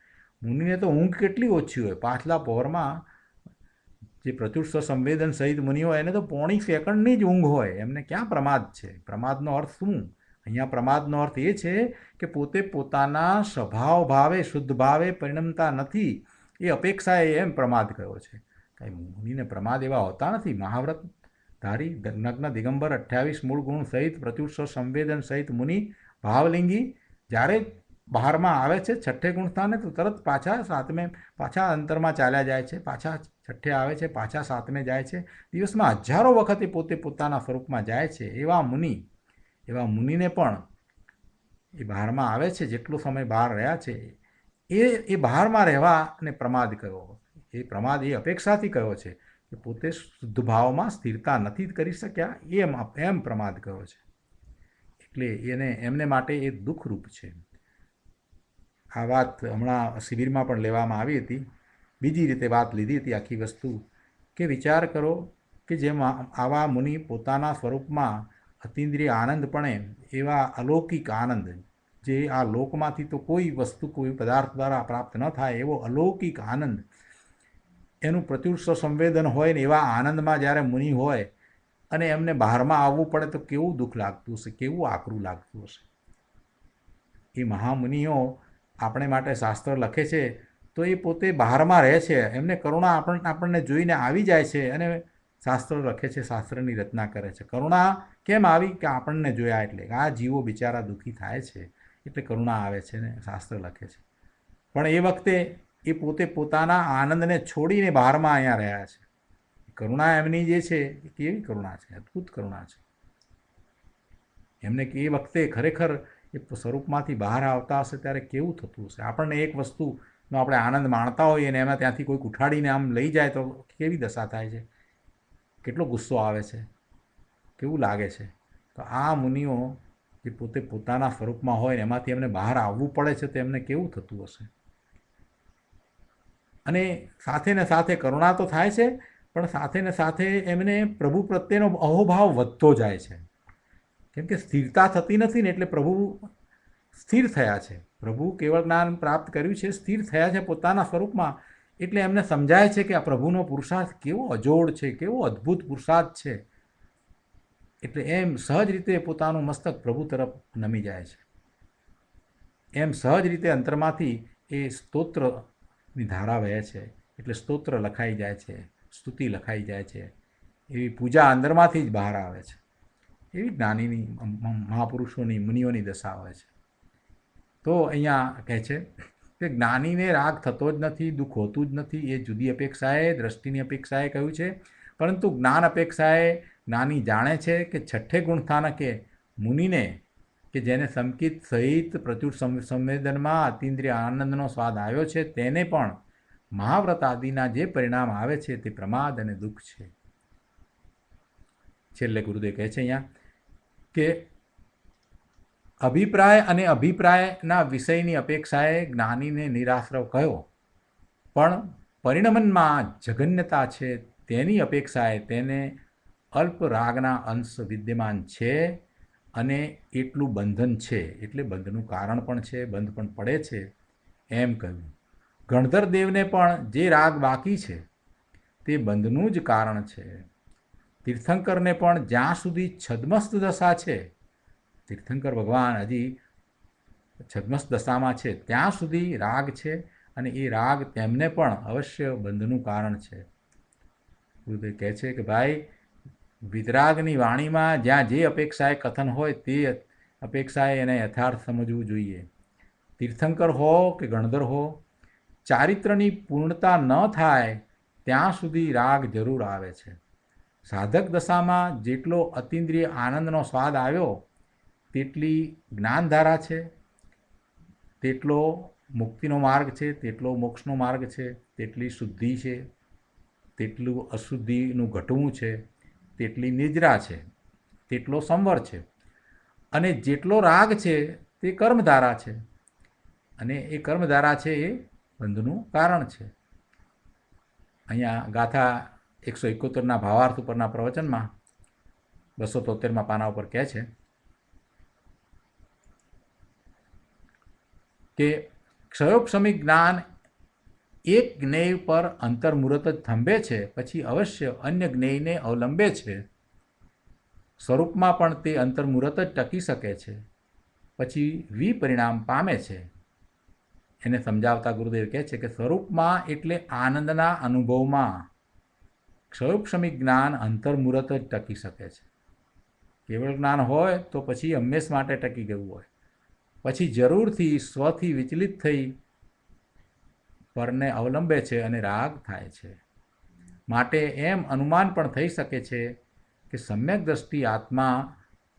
મુનિને તો ઊંઘ કેટલી ઓછી હોય. પાછલા પહોરમાં જે પ્રચુર સંવેદન સહિત મુનિ હોય એને તો પોણી સેકન્ડની જ ઊંઘ હોય, એમને ક્યાં પ્રમાદ છે. પ્રમાદનો અર્થ શું? અહીંયા પ્રમાદનો અર્થ એ છે કે પોતે પોતાના સ્વભાવ ભાવે શુદ્ધ ભાવે પરિણમતા નથી, એ અપેક્ષાએ એમ પ્રમાદ કયો છે. કાંઈ મુનિને પ્રમાદ એવા હોતા નથી. મહાવ્રત ધારી નગ્ન દિગંબર 28 મૂળ ગુણ સહિત પ્રચુર સંવેદન સહિત મુનિ ભાવલિંગી જ્યારે બહારમાં આવે છે છઠ્ઠે ગુણસ્થાને, તો તરત પાછા અંતરમાં ચાલ્યા જાય છે, પાછા છઠ્ઠે આવે છે, પાછા સાતમે જાય છે. દિવસમાં હજારો વખત એ પોતે પોતાના સ્વરૂપમાં જાય છે. એવા મુનિને પણ એ બહારમાં આવે છે, જેટલો સમય બહાર રહ્યા છે એ બહારમાં રહેવાને પ્રમાદ કયો. એ પ્રમાદ એ અપેક્ષાથી કયો છે કે પોતે શુદ્ધ ભાવમાં સ્થિરતા નથી કરી શક્યા, એમ પ્રમાદ કયો છે. એટલે એમને માટે એ દુઃખરૂપ છે. આ વાત હમણાં શિબિરમાં પણ લેવામાં આવી હતી. બીજી રીતે વાત લીધી હતી આખી વસ્તુ, કે વિચાર કરો કે જેમ આવા મુનિ પોતાના સ્વરૂપમાં અતિન્દ્રિય આનંદપણે એવા અલૌકિક આનંદ, જે આ લોકમાંથી તો કોઈ વસ્તુ કોઈ પદાર્થ દ્વારા પ્રાપ્ત ન થાય એવો અલૌકિક આનંદ, એનું પ્રચુર સંવેદન હોય ને એવા આનંદમાં જ્યારે મુનિ હોય અને એમને બહારમાં આવવું પડે તો કેવું દુઃખ લાગતું હશે, કેવું આકરું લાગતું હશે. એ મહામુનિઓ આપણે માટે શાસ્ત્ર લખે છે તો એ પોતે બહારમાં રહે છે, એમને કરુણા આપણને જોઈને આવી જાય છે અને શાસ્ત્ર લખે છે, શાસ્ત્રની રચના કરે છે. કરુણા કેમ આવી? કે આપણને જોયા એટલે આ જીવો બિચારા દુઃખી થાય છે એટલે કરુણા આવે છે ને શાસ્ત્ર લખે છે. પણ એ વખતે એ પોતે પોતાના આનંદને છોડીને બહારમાં અહીંયા રહ્યા છે. કરુણા એમની જે છે એ કેવી કરુણા છે, અદ્ભુત કરુણા છે. એમને કે એ વખતે ખરેખર એ સ્વરૂપમાંથી બહાર આવતા હશે ત્યારે કેવું થતું હશે. આપણને એક વસ્તુનો આપણે આનંદ માણતા હોઈએ અને એમાં ત્યાંથી કોઈક ઉઠાડીને આમ લઈ જાય તો કેવી દશા થાય છે, કેટલો ગુસ્સો આવે છે, કેવું લાગે છે. તો આ મુનિઓ જે પોતે પોતાના સ્વરૂપમાં હોય ને એમાંથી એમને બહાર આવવું પડે છે તો એમને કેવું થતું હશે. અને સાથે ને સાથે કરુણા તો થાય છે, પણ સાથે ને સાથે એમને પ્રભુ પ્રત્યેનો અહોભાવ વધતો જાય છે. કેમ કે સ્થિરતા થતી નથી ને, એટલે પ્રભુ સ્થિર થયા છે. પ્રભુ કેવળ જ્ઞાન પ્રાપ્ત કર્યું છે, સ્થિર થયા છે પોતાના સ્વરૂપમાં, એટલે એમને સમજાય છે કે આ પ્રભુનો પુરુષાર્થ કેવો અજોડ છે, કેવો અદ્ભુત પુરુષાર્થ છે. એટલે એમ સહજ રીતે પોતાનું મસ્તક પ્રભુ તરફ નમી જાય છે. એમ સહજ રીતે અંતરમાંથી એ સ્તોત્રની ધારા વહે છે, એટલે સ્તોત્ર લખાઈ જાય છે, સ્તુતિ લખાઈ જાય છે, એવી પૂજા અંદરમાંથી જ બહાર આવે છે. એવી જ્ઞાનીની મહાપુરુષોની મુનિઓની દશા હોય છે. તો અહીંયા કહે છે કે જ્ઞાનીને રાગ થતો જ નથી, દુઃખ હોતું જ નથી, એ જુદી અપેક્ષાએ, દ્રષ્ટિની અપેક્ષાએ કહ્યું છે. પરંતુ જ્ઞાન અપેક્ષાએ જ્ઞાની જાણે છે કે છઠ્ઠે ગુણસ્થાનકે મુનિને, કે જેને સંકિત સહિત પ્રચુર સંવેદનમાં અતિન્દ્રિય આનંદનો સ્વાદ આવ્યો છે, તેને પણ મહાવ્રત આદિના જે પરિણામ આવે છે તે પ્રમાદ અને દુઃખ છે. છેલ્લે ગુરુદેવ કહે છે અહીંયા કે અભિપ્રાય અને અભિપ્રાયના વિષયની અપેક્ષાએ જ્ઞાનીને નિરાશ્રવ કહ્યો, પણ પરિણમનમાં જઘન્યતા છે તેની અપેક્ષાએ તેને અલ્પ રાગના અંશ વિદ્યમાન છે અને એટલું બંધન છે, એટલે બંધનું કારણ પણ છે, બંધ પણ પડે છે એમ કહ્યું. ગણધર દેવને પણ જે રાગ બાકી છે તે બંધનું જ કારણ છે. તીર્થંકરને પણ જ્યાં સુધી છદ્મસ્ત દશા છે, તીર્થંકર ભગવાન હજી છદ્મસ્ત દશામાં છે ત્યાં સુધી રાગ છે, અને એ રાગ તેમને પણ અવશ્ય બંધનું કારણ છે. ગુરુદેવ કહે છે કે ભાઈ, વિતરાગની વાણીમાં જ્યાં જે અપેક્ષાએ કથન હોય તે અપેક્ષાએ એને યથાર્થ સમજવું જોઈએ. તીર્થંકર હો કે ગણધર હો, ચારિત્રની પૂર્ણતા ન થાય ત્યાં સુધી રાગ જરૂર આવે છે. સાધક દશામાં જેટલો અતિન્દ્રિય આનંદનો સ્વાદ આવ્યો તેટલી જ્ઞાનધારા છે, તેટલો મુક્તિનો માર્ગ છે, તેટલો મોક્ષનો માર્ગ છે, તેટલી શુદ્ધિ છે, તેટલું અશુદ્ધિનું ઘટવું છે, તેટલી નિદ્રા છે, તેટલો સંવર છે, અને જેટલો રાગ છે તે કર્મધારા છે, અને એ કર્મધારા છે એ બંધનું કારણ છે. અહીંયા ગાથા 171ના ભાવાર્થ ઉપરના પ્રવચનમાં 273માં પાના ઉપર કહે છે કે ક્ષયોક્ષમિક જ્ઞાન એક જ્ઞેય પર અંતર્મુહૂર્ત જ થંભે છે, પછી અવશ્ય અન્ય જ્ઞેયને અવલંબે છે. સ્વરૂપમાં પણ તે અંતર્મુહૂર્ત જ ટકી શકે છે, પછી વિપરિણામ પામે છે. એને સમજાવતા ગુરુદેવ કહે છે કે સ્વરૂપમાં એટલે આનંદના અનુભવમાં ક્ષયોક્ષમિક જ્ઞાન અંતર્મુહૂર્ત જ ટકી શકે છે. કેવળ જ્ઞાન હોય તો પછી હંમેશ માટે ટકી ગયું હોય, પછી જરૂરથી સ્વથી વિચલિત થઈ પરને અવલંબે છે અને રાગ થાય છે. માટે એમ અનુમાન પણ થઈ શકે છે કે સમ્યક દ્રષ્ટિ આત્મા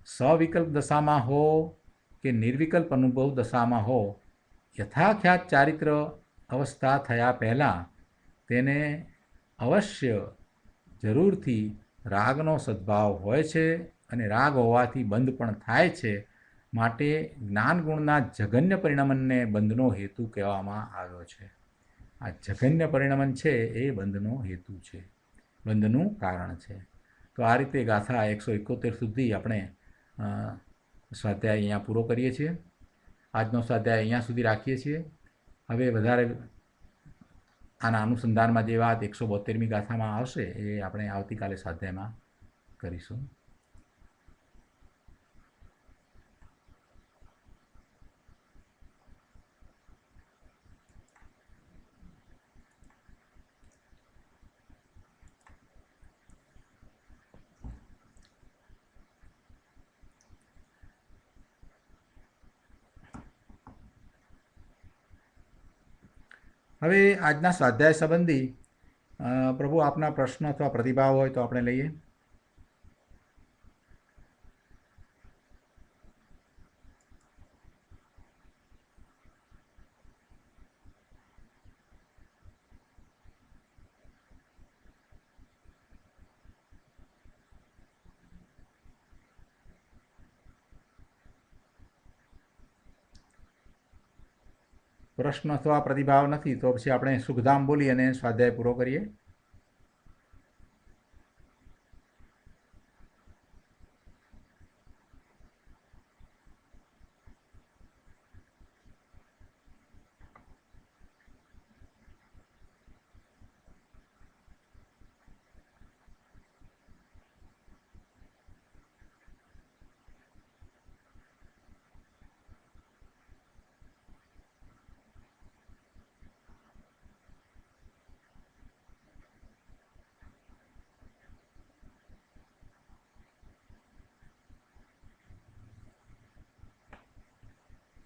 સવિકલ્પ દશામાં હો કે નિર્વિકલ્પ અનુભવ દશામાં હો, યથાખ્યાત ચારિત્ર અવસ્થા થયા પહેલાં તેને અવશ્ય જરૂરથી રાગનો સદ્ભાવ હોય છે, અને રાગ હોવાથી બંધ પણ થાય છે. માટે જ્ઞાનગુણના જઘન્ય પરિણમનને બંધનો હેતુ કહેવામાં આવ્યો છે. આ જઘન્ય પરિણમન છે એ બંધનો હેતુ છે, બંધનું કારણ છે. તો આ રીતે ગાથા 171 સુધી આપણે સ્વાધ્યાય અહીંયા પૂરો કરીએ છીએ. આજનો સ્વાધ્યાય અહીંયા સુધી રાખીએ છીએ. હવે વધારે આના અનુસંધાનમાં જે વાત 172મી ગાથામાં આવશે એ આપણે આવતીકાલે સ્વાધ્યાયમાં કરીશું. હવે આજના સ્વાધ્યાય સંબંધી પ્રભુ આપના પ્રશ્ન અથવા પ્રતિભાવ હોય તો આપણે લઈએ. પ્રશ્ન અથવા પ્રતિભાવ નથી તો પછી આપણે સુખધામ બોલી અને સ્વાધ્યાય પૂરો કરીએ.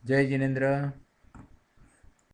જય જિનેન્દ્ર.